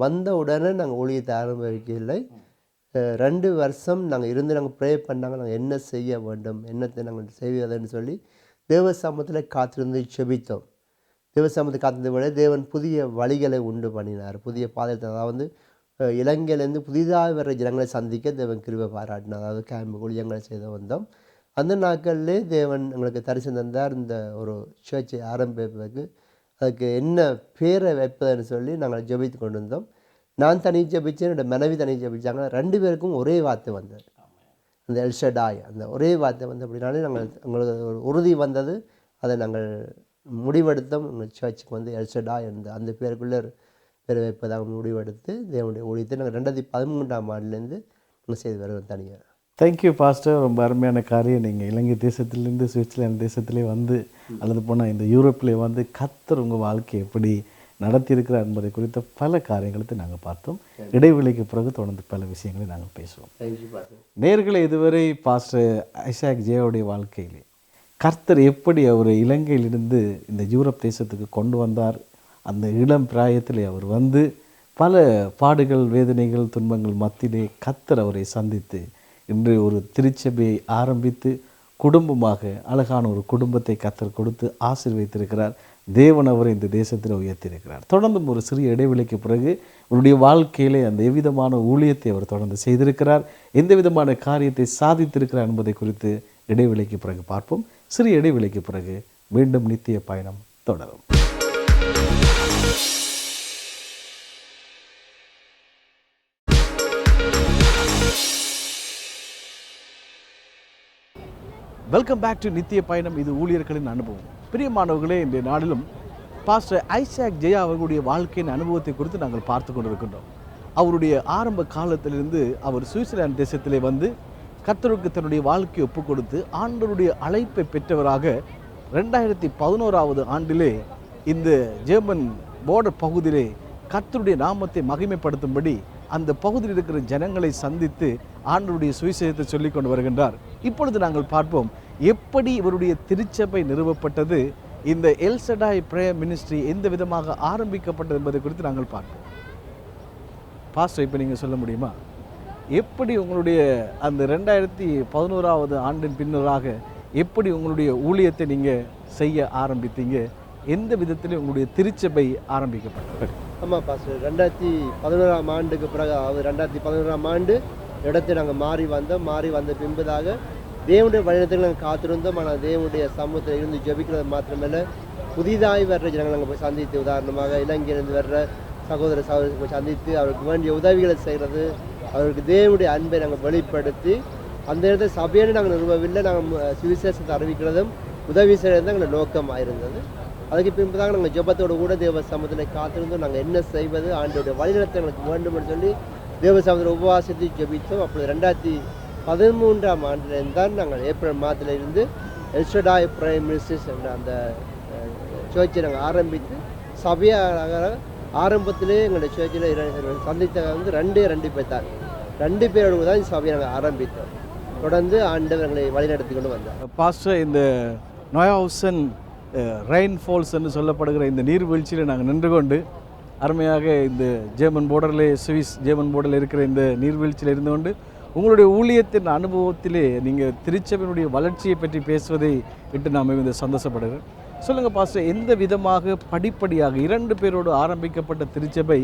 வந்த உடனே நாங்கள் ஊழியத்தை ஆரம்பிக்கவில்லை. 2 வருஷம் நாங்கள் இருந்து நாங்கள் ப்ரே பண்ணாங்க. நாங்கள் என்ன செய்ய வேண்டும், என்னத்தை நாங்கள் செய்வதுன்னு சொல்லி தேவ சமூகத்தில் காத்திருந்து செபித்தோம். தேவ சமூகத்தை காத்திருந்த விட தேவன் புதிய வழிகளை உண்டு பண்ணினார். புதிய பாதையை, அதாவது இலங்கையிலேருந்து புதிதாக வர ஜனங்களை சந்திக்க தேவன் கிருபை பாராட்டினார். அதாவது கேம்பு ஊழியங்களை செய்து வந்தோம். அந்த நாட்களிலே தேவன் எங்களுக்கு தரிசனம் தந்தார். இந்த ஒரு சர்ச்சை ஆரம்பிப்பதற்கு அதுக்கு என்ன பேரை வைப்பதுன்னு சொல்லி நாங்கள் ஜெபித்து கொண்டு வந்தோம். நான் தனி ஜெபிச்சேன், என்னோடய மனைவி தனி ஜெபிச்சாங்க. 2 பேருக்கும் ஒரே வார்த்தை வந்தது, அந்த எல்ஷடாய். அந்த ஒரே வார்த்தை வந்து அப்படின்னாலே எங்களுக்கு ஒரு உறுதி வந்தது. அதை நாங்கள் முடிவெடுத்தோம். எங்கள் சர்ச்சுக்கு எல்ஷடாய் அந்த பேருக்குள்ளே பேர் வைப்பதாக முடிவெடுத்து தேவனுடைய ஊழியத்தை நாங்கள் 2013ஆம் ஆண்டுலேருந்து நாங்கள் செய்து வருவோம் தனியாக. Thank you pastor. ரொம்ப அருமையான காரியம். நீங்கள் இலங்கை தேசத்திலேருந்து சுவிட்சர்லாந்து தேசத்திலே அல்லது போனால் இந்த யூரோப்பிலே கர்த்தர் உங்கள் வாழ்க்கையை எப்படி நடத்தியிருக்கிறார் என்பதை குறித்த பல காரியங்களை நாங்கள் பார்த்தோம். இடைவெளிக்கு பிறகு தொடர்ந்து பல விஷயங்களை நாங்கள் பேசுவோம். நேர்களை இதுவரை பாஸ்டர் ஐசாக் ஜேயாவுடைய வாழ்க்கையிலே கர்த்தர் எப்படி அவரை இலங்கையிலிருந்து இந்த யூரோப் தேசத்துக்கு கொண்டு வந்தார், அந்த இளம் பிராயத்திலே அவர் பல பாடுகள், வேதனைகள், துன்பங்கள் மத்தியிலே கர்த்தர் அவரை சந்தித்து இன்று ஒரு திருச்சபையை ஆரம்பித்து குடும்பமாக அழகான ஒரு குடும்பத்தை கர்த்தர் கொடுத்து ஆசீர்வதித்திருக்கிறார். தேவன் அவரை இந்த தேசத்தில் உயர்த்தியிருக்கிறார். தொடர்ந்தும் ஒரு சிறிய இடைவெளிக்கு பிறகு அவருடைய வாழ்க்கையிலே அந்த எவ்விதமான ஊழியத்தை அவர் தொடர்ந்து செய்திருக்கிறார், எந்த விதமான காரியத்தை சாதித்திருக்கிறார் என்பதை குறித்து இடைவெளிக்கு பிறகு பார்ப்போம். சிறிய இடைவெளிக்கு பிறகு மீண்டும் நித்திய பயணம் தொடரும். வெல்கம் பேக் டு நித்திய பயணம். இது ஊழியர்களின் அனுபவம். பிரியமானவர்களே, இன்றைய நாளிலும் பாஸ்டர் ஐசாக் ஜெயா அவர்களுடைய வாழ்க்கையின் அனுபவத்தை குறித்து நாங்கள் பார்த்து கொண்டிருக்கின்றோம். அவருடைய ஆரம்ப காலத்திலிருந்து அவர் சுவிட்சர்லாந்து தேசத்திலே கர்த்தருக்கு தன்னுடைய வாழ்க்கையை ஒப்புக் கொடுத்து ஆண்டவருடைய அழைப்பை பெற்றவராக 2011ஆவது ஆண்டிலே இந்த ஜெர்மன் போர்டர் பகுதியிலே கர்த்தருடைய நாமத்தை மகிமைப்படுத்தும்படி அந்த பகுதியில் இருக்கிற ஜனங்களை சந்தித்து ஆண்டவருடைய சுவிசேஷத்தை சொல்லிக் கொண்டு வருகின்றார். இப்பொழுது நாங்கள் பார்ப்போம் எப்படி இவருடைய திருச்சபை நிறுவப்பட்டது, இந்த எல்ஷடாய் பிரேயர் மினிஸ்ட்ரி எந்த விதமாக ஆரம்பிக்கப்பட்டது என்பதை குறித்து நாங்கள் பார்ப்போம். பாஸ்டர், இப்போ நீங்கள் சொல்ல முடியுமா, எப்படி உங்களுடைய அந்த 2011ஆவது ஆண்டின் பின்னராக எப்படி உங்களுடைய ஊழியத்தை நீங்கள் செய்ய ஆரம்பித்தீங்க, எந்த விதத்தில் உங்களுடைய திருச்சபை ஆரம்பிக்கப்பட்டது? ஆமாம் பாஸ்டர், 2011ஆம் ஆண்டுக்கு பிறகு, 2011ஆம் ஆண்டு இடத்தை நாங்கள் மாறி வந்த பின்பதாக தேவனுடைய வழிநடத்தலை நாங்கள் காத்திருந்தோம். ஆனால் தேவனுடைய சமூகத்தில் இருந்து ஜெபிக்கிறது மாத்திரமல்ல, புதிதாய் வர்ற ஜனங்களை நாங்கள் போய் சந்தித்து, உதாரணமாக இலங்கையிலிருந்து வர்ற சகோதர சகோதரி போய் சந்தித்து அவருக்கு வேண்டிய உதவிகளை செய்கிறது, அவருக்கு தேவனுடைய அன்பை நாங்கள் வெளிப்படுத்தி அந்த இடத்துல சபையை நாங்கள் நிறுவவில்லை, நாங்கள் சுவிசேஷத்தை அறிவிக்கிறதும் உதவி செய்கிறது தான் எங்களோட நோக்கமாக இருந்தது. அதுக்கு பின்புதாக நாங்கள் ஜெபத்தோடு கூட தேவ சமூகத்தில் காத்திருந்தோம். நாங்கள் என்ன செய்வது, ஆண்டோடைய வழிநடத்த எங்களுக்கு வேண்டும்னு சொல்லி தேவ சமூகத்தில் உபவாசத்தை ஜெபித்தோம். அப்பொழுது 2013ஆம் ஆண்டிலிருந்து தான் நாங்கள் ஏப்ரல் மாதத்திலிருந்து எல்ஷடாய் பிரைம் மினிஸ்டர்ஸ் என்ற அந்த சர்ச்சை நாங்கள் ஆரம்பித்து சபையாக ஆரம்பத்திலே எங்களுடைய சர்ச்சில் சந்தித்த வந்து 2 பேர் தான், 2 பேரோடு தான் சபையை நாங்கள் ஆரம்பித்தோம். தொடர்ந்து ஆண்டவர் எங்களை வழிநடத்தி கொண்டு வந்தார். பாஸ்டர், இந்த நோயாவுசன் ரெயின் ஃபால்ஸ் என்று சொல்லப்படுகிற இந்த நீர்வீழ்ச்சியில் நாங்கள் நின்று கொண்டு அருமையாக இந்த ஜெர்மன் போர்டரில் சுவிஸ் ஜெர்மன் போர்டரில் இருக்கிற இந்த நீர்வீழ்ச்சியில் இருந்து கொண்டு உங்களுடைய ஊழியத்தின் அனுபவத்திலே நீங்கள் திருச்சபையினுடைய வளர்ச்சியை பற்றி பேசுவதை விட்டு நாம் இந்த சந்தோஷப்படுகிறேன். சொல்லுங்கள் பாஸ்டர், எந்த விதமாக படிப்படியாக 2 பேரோடு ஆரம்பிக்கப்பட்ட திருச்சபை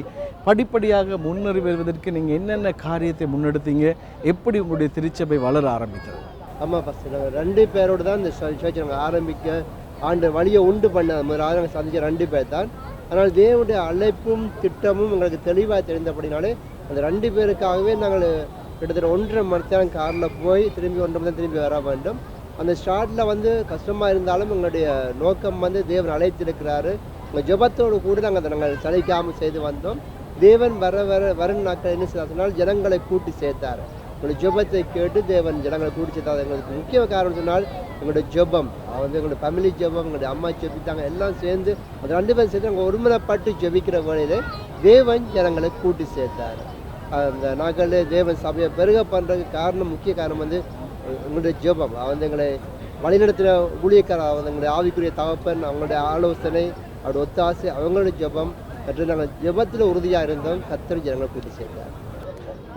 படிப்படியாக முன்னேறி வருவதற்கு நீங்கள் என்னென்ன காரியத்தை முன்னெடுத்தீங்க, எப்படி உங்களுடைய திருச்சபை வளர ஆரம்பித்தது? ஆமாம் பாஸ்டர், நாங்கள் 2 பேரோடு தான் இந்த சர்ச்சை நாங்கள் ஆரம்பிக்க ஆண்டு வழியை உண்டு பண்ண முதலாக நாங்கள் சந்தித்த 2 பேர் தான். ஆனால் தேவனுடைய அழைப்பும் திட்டமும் எங்களுக்கு தெளிவாக தெரிந்தபடினாலே அந்த 2 பேருக்காகவே நாங்கள் கிட்டத்தட்ட 1.5 மணி காரில் போய் திரும்பி 1.5 மணி திரும்பி வர வேண்டும். அந்த ஸ்டார்ட்டில் வந்து கஷ்டமாக இருந்தாலும் எங்களுடைய நோக்கம் வந்து தேவன் அழைத்திருக்கிறாரு. உங்கள் ஜெபத்தோடு கூட நாங்கள் சளைக்காமல் செய்து வந்தோம். தேவன் வரும் நாட்கள் என்ன செய்தால் ஜனங்களை கூட்டி சேர்த்தார். உங்களுடைய ஜெபத்தை கேட்டு தேவன் ஜனங்களை கூட்டி சேர்த்தார். எங்களுக்கு முக்கிய காரணம் சொன்னால் எங்களுடைய ஜெபம் வந்து எங்களுடைய ஃபேமிலி ஜெபம், எங்களுடைய அம்மா ஜெபித்தாங்க, எல்லாம் சேர்ந்து அந்த 2 பேரும் சேர்ந்து நாங்கள் ஒருமுறைப்பட்டு ஜெபிக்கிற வேளையிலே தேவன் ஜனங்களை கூட்டி சேர்த்தார். அந்த நாட்களில் தேவன் சபையை பெருக பண்ணுறதுக்கு காரணம், முக்கிய காரணம் வந்து எங்களுடைய ஜெபம். வந்து எங்களை வழிநடத்துகிற ஊழியக்காரர், எங்களுடைய ஆவிக்குரிய தகப்பன், அவங்களுடைய ஆலோசனை, அவருடைய ஒத்தாசை, அவங்களுடைய ஜெபம் மற்றும் நாங்கள் ஜெபத்தில் உறுதியாக இருந்தோம். கர்த்தர் ஜனங்களை கூட்டி சேர்த்தார்.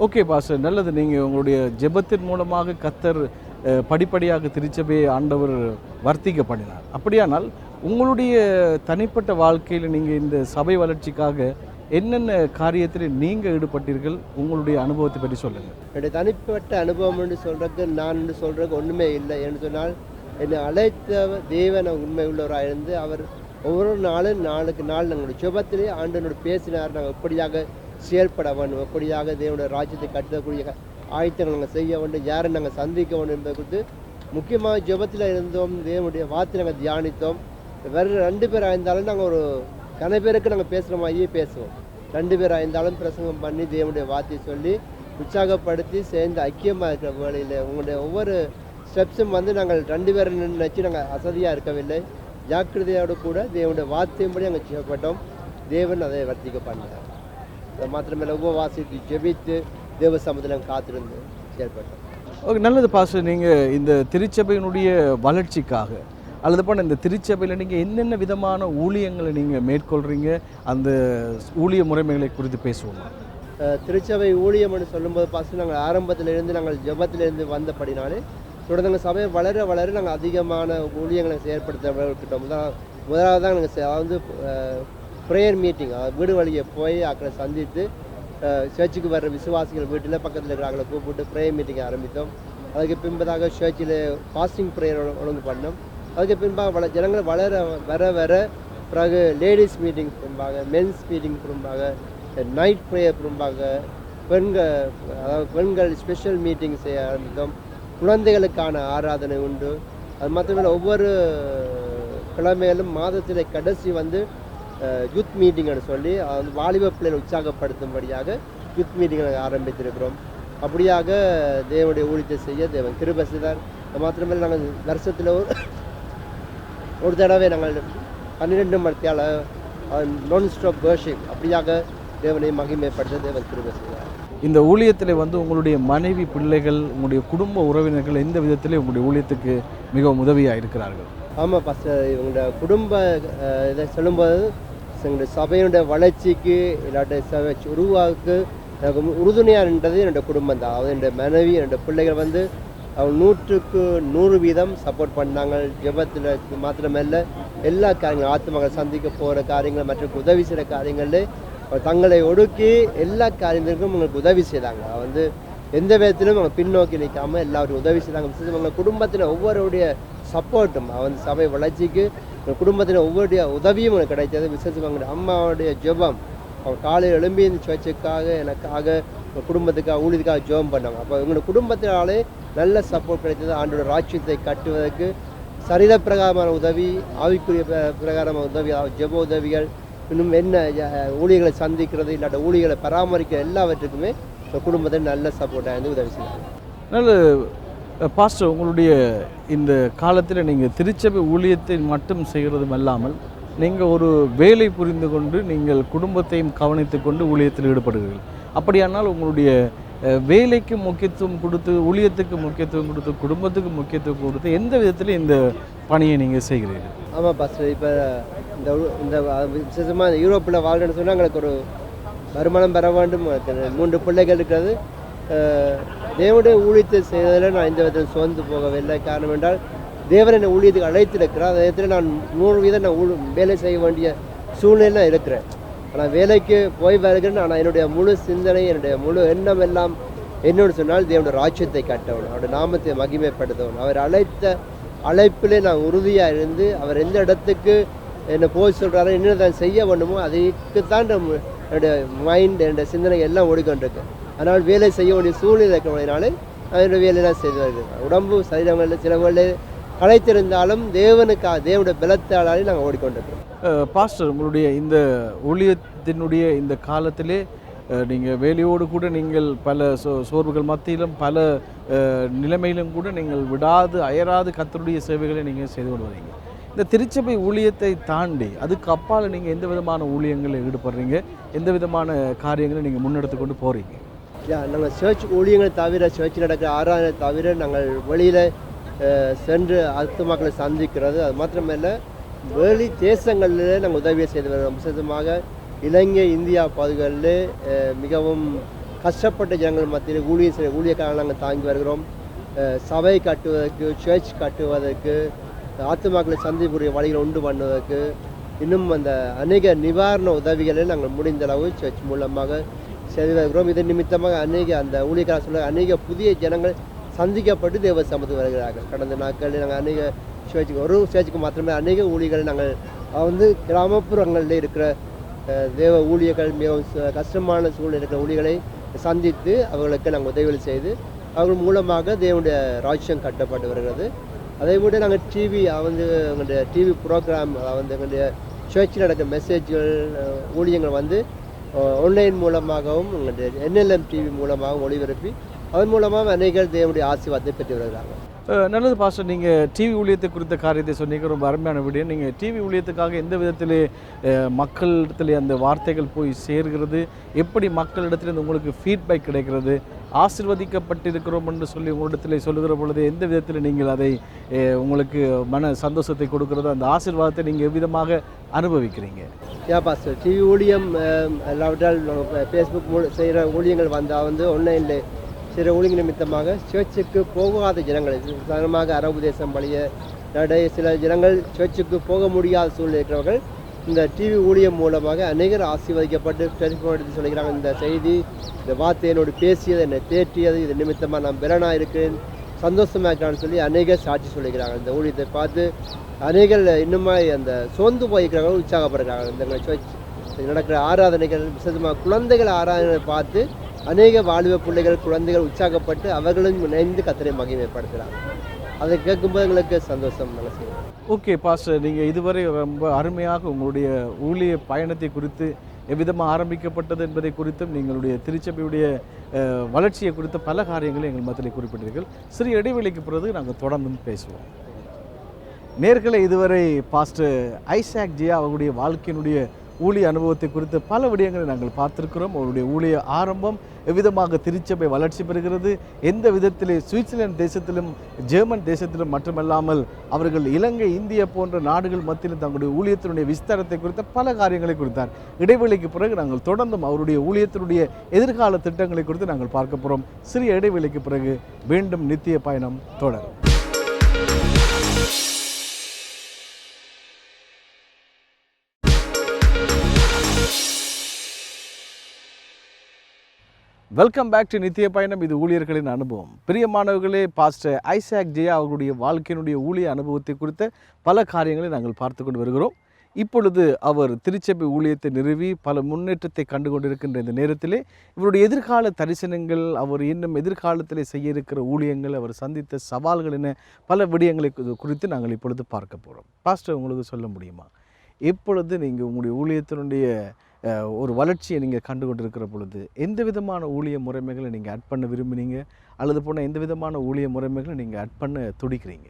ஓகே பாஸ்டர், நல்லது. நீங்கள் உங்களுடைய ஜெபத்தின் மூலமாக கர்த்தர் படிப்படியாக திருச்சபையை ஆண்டவர் வர்த்திக்க பண்ணினார். அப்படியானால் உங்களுடைய தனிப்பட்ட வாழ்க்கையில் நீங்கள் இந்த சபை வளர்ச்சிக்காக என்னென்ன காரியத்தில் நீங்கள் ஈடுபட்டீர்கள், உங்களுடைய அனுபவத்தை பற்றி சொல்லுங்கள். என்னுடைய தனிப்பட்ட அனுபவம் என்று சொல்கிறதுக்கு நான் என்று சொல்கிறதுக்கு ஒன்றுமே இல்லை. என்று சொன்னால் என்னை அழைத்த தேவன் உண்மை உள்ளவராக இருந்து அவர் ஒவ்வொரு நாளும் நாளுக்கு நாள் நாங்களுடைய ஜெபத்திலே ஆண்டவனோடு பேசினார். நாங்கள் எப்படியாக செயல்பட வேண்டும், எப்படியாக தேவனுடைய ராஜ்யத்தை கட்டக்கூடிய ஆயத்தங்கள் நாங்கள் செய்ய வேண்டும், யாரை நாங்கள் சந்திக்க வேண்டும் என்பதை குறித்து முக்கியமாக ஜெபத்தில் இருந்தோம். தேவனுடைய வார்த்தை நாங்கள் தியானித்தோம். வேறு 2 பேர் ஆயிருந்தாலும் நாங்கள் ஒரு கன பேருக்கு நாங்கள் பேசுகிற மாதிரியே பேசுவோம். 2 பேர் ஆயிருந்தாலும் பிரசங்கம் பண்ணி தேவனுடைய வார்த்தையை சொல்லி உற்சாகப்படுத்தி சேர்ந்து ஐக்கியமாக இருக்கிற வேளையில் உங்களுடைய ஒவ்வொரு ஸ்டெப்ஸும் வந்து நாங்கள் 2 பேரை நினைச்சு நாங்கள் அசதியாக இருக்கவில்லை. ஜாக்கிரதையோடு கூட தேவனுடைய வார்த்தையும்படி நாங்கள் செய்யப்பட்டோம். தேவன் அதை வர்த்திக்க பண்ணார். அது மாத்திரமேல உபவாசித்து ஜெபித்து தேவ சமூகத்தில் நாங்கள் காத்திருந்து செயல்பட்டோம். ஓகே, நல்லது பாஸ்டர். நீங்கள் இந்த திருச்சபையினுடைய வளர்ச்சிக்காக அல்லது போன இந்த திருச்சபையில் நீங்கள் என்னென்ன விதமான ஊழியங்களை நீங்கள் மேற்கொள்கிறீங்க, அந்த ஊழிய முறைமைகளை குறித்து பேசுவோம். திருச்சபை ஊழியம்னு சொல்லும்போது பாஸ்டர், நாங்கள் ஆரம்பத்திலிருந்து நாங்கள் ஜெபத்திலிருந்து வந்தபடினாலே தொடர்ந்து நாங்கள் சபையை வளர நாங்கள் அதிகமான ஊழியங்களை செயற்படுத்திட்டோம். முதலாவது தான் நாங்கள் அதாவது ப்ரேயர் மீட்டிங், வீடு வழியை போய் அక్కడ சந்தித்து சர்ச்சுக்கு வர்ற விசுவாசிகள் வீட்டில் பக்கத்தில் இருக்கிறாங்களை கூப்பிட்டு ப்ரேயர் மீட்டிங் ஆரம்பித்தோம். அதுக்கு பின்பதாக சர்ச்சில் ஃபாஸ்டிங் ப்ரேயர் ஒழுங்கு பண்ணோம். அதுக்கு பின்பாக ஜனங்கள் வர பிறகு லேடிஸ் மீட்டிங் பின்பாக, மென்ஸ் மீட்டிங் பின்பாக, நைட் ப்ரேயர் பின்பாக, பெண்கள் ஸ்பெஷல் மீட்டிங் செய்ய ஆரம்பித்தோம். குழந்தைகளுக்கான ஆராதனை உண்டு. அது மாத்திரமே ஒவ்வொரு கிழமையிலும் மாதத்தில் கடைசி வந்து யூத் மீட்டிங்னு சொல்லி அது வாலிப பிள்ளைகளை உற்சாகப்படுத்தும்படியாக யூத் மீட்டிங்கை ஆரம்பித்திருக்கிறோம். அப்படியாக தேவனுடைய ஊழியத்தை செய்ய தேவன் கிருபை செய்தார். அது மாத்திரமே நாங்கள் வருஷத்தில் ஒரு தடவை நாங்கள் 12 மணித்தால நான் ஸ்டாப் வர்ஷிப் அப்படியாக தேவனை மகிமைப்படுத்த தேவன் கிருபை செய்தார். இந்த ஊழியத்தில் வந்து உங்களுடைய மனைவி, பிள்ளைகள், உங்களுடைய குடும்ப உறவினர்கள் எந்த விதத்திலே உங்களுடைய ஊழியத்துக்கு மிகவும் உதவியாக இருக்கிறார்கள்? ஆமாம் பாஸ்டர், இவங்களோட குடும்ப இதை சொல்லும்போது எங்களுடைய சபையினுடைய வளர்ச்சிக்கு இல்லாட்ட சபை உருவாக்கு எனக்கு உறுதுணையாக நின்றது என்னோடய குடும்பம் தான். அதாவது என்னுடைய மனைவி, என்னோடய பிள்ளைகள் வந்து அவங்க 100க்கு 100% சப்போர்ட் பண்ணாங்க. ஜெபத்தில் மாத்திரமல்ல எல்லா காரியங்களும், ஆத்மகள் சந்திக்க போகிற காரியங்கள் மற்றும் உதவி செய்கிற காரியங்களில் தங்களை ஒடுக்கி எல்லா காரியங்களுக்கும் உங்களுக்கு உதவி செய்தாங்க. வந்து எந்த விதத்திலும் அவங்க பின்னோக்கி நிற்காமல் எல்லாரும் உதவி செய்தாங்க. விசேஷமாக அவங்க குடும்பத்தில் ஒவ்வொருடைய சப்போர்ட்டும் அவன் சபை வளர்ச்சிக்கு குடும்பத்தில் ஒவ்வொருடைய உதவியும் எனக்கு கிடைத்தது. விசேஷமாக அம்மாவுடைய ஜெபம், அவங்க காலையில் எழும்பி இந்த சுவச்சுக்காக எனக்காக குடும்பத்துக்காக ஊழியத்துக்காக ஜெபம் பண்ணாங்க. அப்போ எங்களோட குடும்பத்தினாலே நல்ல சப்போர்ட் கிடைத்தது. ஆண்டோட ராஜ்யத்தை கட்டுவதற்கு சரீரப்பிரகாரமான உதவி, ஆவிக்குரிய பிரகாரமான உதவி, ஜெப உதவிகள், இன்னும் என்ன ஊழியர்களை சந்திக்கிறது இல்லாட்ட ஊழியர்களை பராமரிக்கிற எல்லாவற்றுக்குமே குடும்பத்தில் நல்ல சப்போர்ட்டாக இருந்து உதவி செய்வாங்க. நல்ல பாஸ்டர், உங்களுடைய இந்த காலத்தில் நீங்கள் திருச்சபை ஊழியத்தை மட்டும் செய்கிறதும் அல்லாமல் நீங்கள் ஒரு வேலை புரிந்து கொண்டு நீங்கள் குடும்பத்தையும் கவனித்து கொண்டு ஊழியத்தில் ஈடுபடுகிறீர்கள். அப்படியானால் உங்களுடைய வேலைக்கு முக்கியத்துவம் கொடுத்து, ஊழியத்துக்கு முக்கியத்துவம் கொடுத்து, குடும்பத்துக்கு முக்கியத்துவம் கொடுத்து எந்த விதத்தில் இந்த பணியை நீங்கள் செய்கிறீர்கள்? ஆமாம் பாஸ்டர், இப்போ இந்த விசேஷமாக யூரோப்பில் வாழ்றேன்னு சொன்னால் எங்களுக்கு ஒரு வருமானம் பெற வேண்டும். 3 பிள்ளைகள் இருக்கிறது. தேவனுடைய ஊழியத்தை செய்வதில் நான் எந்த விதத்தில் சோர்ந்து போகவில்லை. காரணம் என்றால் தேவன் என்னை ஊழியத்துக்கு அழைத்திருக்கிறார். அந்த இடத்துல நான் 100% நான் வேலை செய்ய வேண்டிய சூழ்நிலை இருக்கிறேன். ஆனால் வேலைக்கு போய் வருகிறேன். ஆனால் என்னுடைய முழு சிந்தனை, என்னுடைய முழு எண்ணம் எல்லாம் என்னோடு சொன்னால் தேவனுடைய ராஜ்யத்தை கட்டவன், அவருடைய நாமத்தை மகிமைப்படுத்தவன். அவர் அழைத்த அழைப்பிலே நான் உறுதியாக இருந்து அவர் எந்த இடத்துக்கு என்னை போய் சொல்கிறாரோ, என்ன நான் செய்ய வேண்டுமோ அதுக்குத்தான் என்னுடைய மைண்ட், என்னுடைய சிந்தனை எல்லாம் ஓடிக்கொண்டிருக்கு. அதனால் வேலை செய்ய வேண்டிய சூழ்நிலை இருக்கிறதுனால நான் என்னுடைய வேலையெல்லாம் செய்து வருகிறேன். உடம்பு சரீரங்களில் சிலவங்களில் களைத்திருந்தாலும் தேவனுடைய பலத்தாலே நாங்கள் ஓடிக்கொண்டிருக்கிறோம். பாஸ்டர், உங்களுடைய இந்த ஊழியத்தினுடைய இந்த காலத்திலே நீங்கள் வேலையோடு கூட நீங்கள் பல சோர்வுகள் மத்தியிலும் பல நிலைமையிலும் கூட நீங்கள் விடாது அயராது கர்த்தருடைய சேவைகளை நீங்கள் செய்து கொண்டு வரீங்க. இந்த திருச்சபை ஊழியத்தை தாண்டி அதுக்கு அப்பால் நீங்கள் எந்த விதமான ஊழியங்களில் ஈடுபடுறீங்க? எந்த விதமான காரியங்களை நீங்கள் முன்னெடுத்து கொண்டு போகிறீங்க? நாங்கள் சர்ச் ஊழியங்களை தவிர, சர்ச் நடக்கிற ஆராதனை தவிர நாங்கள் வெளியில் சென்று ஆத்துமாக்களை சந்திக்கிறது, அது மாத்திரமல்ல வெளி தேசங்களில் நாங்கள் உதவியை செய்து வருகிறோம். விசேஷமாக இலங்கை, இந்தியா பகுதிகளில் மிகவும் கஷ்டப்பட்ட ஜனங்கள் மத்தியில் ஊழியக்காரர்கள் நாங்கள் தாங்கி வருகிறோம். சபை கட்டுவதற்கு, சர்ச் கட்டுவதற்கு, ஆத்துமாக்களை சந்திப்புடைய வழிகளை உண்டு பண்ணுவதற்கு, இன்னும் அந்த அநேக நிவாரண உதவிகளை நாங்கள் முடிந்தளவு சர்ச் மூலமாக செய்து வருகிறோம். இதன் நிமித்தமாக அந்த ஊழியக்காரர் சொல்ல அநேக புதிய ஜனங்கள் சந்திக்கப்பட்டு தேவ சமூகத்துக்கு வருகிறார்கள். கடந்த நாட்களில் நாங்கள் அநேக ஒரு சேர்ச்சுக்கு மாத்திரமே அநேக ஊழியர்கள் நாங்கள் கிராமப்புறங்களில் இருக்கிற தேவ ஊழியர்கள், மிகவும் கஷ்டமான சூழ்நிலை இருக்கிற ஊழியர்களை சந்தித்து அவர்களுக்கு நாங்கள் உதவிகள் செய்து அவர்கள் மூலமாக தேவனுடைய ராஜ்யம் கட்டப்பட்டு வருகிறது. அதை விட நாங்கள் எங்களுடைய டிவி ப்ரோக்ராம், எங்களுடைய சர்ச்சில் நடக்கிற மெசேஜ்கள், ஊழியங்கள் ஆன்லைன் மூலமாகவும் எங்களுடைய NLM டிவி மூலமாகவும் ஒளிபரப்பி அதன் மூலமாக அநேகர் தேவனுடைய ஆசீர்வாதத்தை பெற்று வருகிறாங்க. நல்லது பாஸ்டர், நீங்கள் டிவி ஊழியத்தை குறித்த காரியத்தை சொன்னீங்க, ரொம்ப அருமையான விடயம். நீங்கள் டிவி ஊழியத்துக்காக எந்த விதத்திலே மக்களிடத்தில் அந்த வார்த்தைகள் போய் சேர்கிறது, எப்படி மக்களிடத்தில் உங்களுக்கு ஃபீட்பேக் கிடைக்கிறது, ஆசீர்வதிக்கப்பட்டிருக்கிறோம் என்று சொல்லி உங்களிடத்தில் சொல்லுகிற பொழுது எந்த விதத்தில் நீங்கள் அதை உங்களுக்கு மன சந்தோஷத்தை கொடுக்கிறதோ அந்த ஆசீர்வாதத்தை நீங்கள் எவ்விதமாக அனுபவிக்கிறீங்க? பாஸ்டர், டிவி ஊழியம் எல்லாவற்றால் ஃபேஸ்புக் செய்கிற ஊழியங்கள் வந்தால் ஆன்லைனில் சில ஊழிய நிமித்தமாக சர்ச்சுக்கு போகாத ஜனங்கள், சாதாரணமாக அரபு தேசம் வழிய சில ஜனங்கள் சர்ச்சுக்கு போக முடியாத சூழ்நிலை இருக்கிறவர்கள் இந்த டிவி ஊழியம் மூலமாக அநேகர் ஆசீர்வதிக்கப்பட்டு டெலிஃபோன் எடுத்து சொல்லிக்கிறாங்க. இந்த செய்தி, இந்த வார்த்தை என்னோடு பேசியது, என்னை தேற்றியது, இது நிமித்தமாக நான் பெலனாக இருக்கிறேன், சந்தோஷமாக இருக்கிறான்னு சொல்லி அநேகர் சாட்சி சொல்லிக்கிறாங்க. இந்த ஊழியத்தை பார்த்து அநேகர் இன்னுமே அந்த சோர்ந்து போயிருக்கிறவங்க உற்சாகப்படுறாங்க. இந்த சர்ச் நடக்கிற ஆராதனைகள், விசேஷமாக குழந்தைகள் ஆராதனை பார்த்து அநேக வாலிப பிள்ளைகள், குழந்தைகள் உற்சாகப்பட்டு அவர்களும் இணைந்து கர்த்தரை மகிமைப்படுத்துகிறாங்க. அதை கேட்கும்போது எங்களுக்கு சந்தோஷம் மனசு. ஓகே பாஸ்டர், நீங்கள் இதுவரை ரொம்ப அருமையாக உங்களுடைய ஊழிய பயணத்தை குறித்து எவ்விதமாக ஆரம்பிக்கப்பட்டது என்பதை குறித்தும் நீங்களுடைய திருச்சபையுடைய வளர்ச்சியை குறித்த பல காரியங்களை எங்கள் மத்தியில் குறிப்பிட்டீர்கள். சிறிய இடைவெளிக்கு பிறகு நாங்கள் தொடர்ந்து பேசுவோம். நேர்களை இதுவரை பாஸ்டர் ஐசாக் ஜியா அவருடைய வாழ்க்கையினுடைய ஊழிய அனுபவத்தை குறித்து பல விடயங்களை நாங்கள் பார்த்திருக்கிறோம். அவருடைய ஊழிய ஆரம்பம் எவ்விதமாக திருச்சபை வளர்ச்சி பெறுகிறது, எந்த விதத்திலே சுவிட்சர்லாந்து தேசத்திலும் ஜெர்மன் தேசத்திலும் மட்டுமல்லாமல் அவர்கள் இலங்கை, இந்தியா போன்ற நாடுகள் மத்தியிலும் தங்களுடைய ஊழியத்தினுடைய விஸ்தாரத்தை குறித்த பல காரியங்களை குறித்தார். இடைவெளிக்கு பிறகு நாங்கள் தொடர்ந்தும் அவருடைய ஊழியத்தினுடைய எதிர்கால திட்டங்களை குறித்து நாங்கள் பார்க்க போகிறோம். சிறிய இடைவெளிக்கு பிறகு மீண்டும் நித்திய பயணம் தொடரும். வெல்கம் பேக் டு நித்திய பயணம். இது ஊழியர்களின் அனுபவம். பிரியமானவர்களே, பாஸ்டர் ஐசாக் ஜெயா அவருடைய வாழ்க்கையினுடைய ஊழிய அனுபவத்தை குறித்த பல காரியங்களை நாங்கள் பார்த்து கொண்டு வருகிறோம். இப்பொழுது அவர் திருச்சபை ஊழியத்தை நிறுவி பல முன்னேற்றத்தை கண்டு கொண்டிருக்கின்ற இந்த நேரத்திலே இவருடைய எதிர்கால தரிசனங்கள், அவர் இன்னும் எதிர்காலத்திலே செய்ய இருக்கிற ஊழியங்கள், அவர் சந்தித்த சவால்கள் என பல விடயங்களை குறித்து நாங்கள் இப்பொழுது பார்க்க போகிறோம். பாஸ்டர், உங்களுக்கு சொல்ல முடியுமா, எப்பொழுது நீங்கள் உங்களுடைய ஊழியத்தினுடைய ஒரு வளர்ச்சியை நீங்கள் கண்டு கொண்டிருக்கிற பொழுது எந்த விதமான ஊழிய முறைமைகளை நீங்கள் ஆட் பண்ண விரும்பினீங்க, அல்லது போனால் எந்த விதமான ஊழிய முறைமைகளை நீங்கள் ஆட் பண்ண துடிக்கிறீங்க?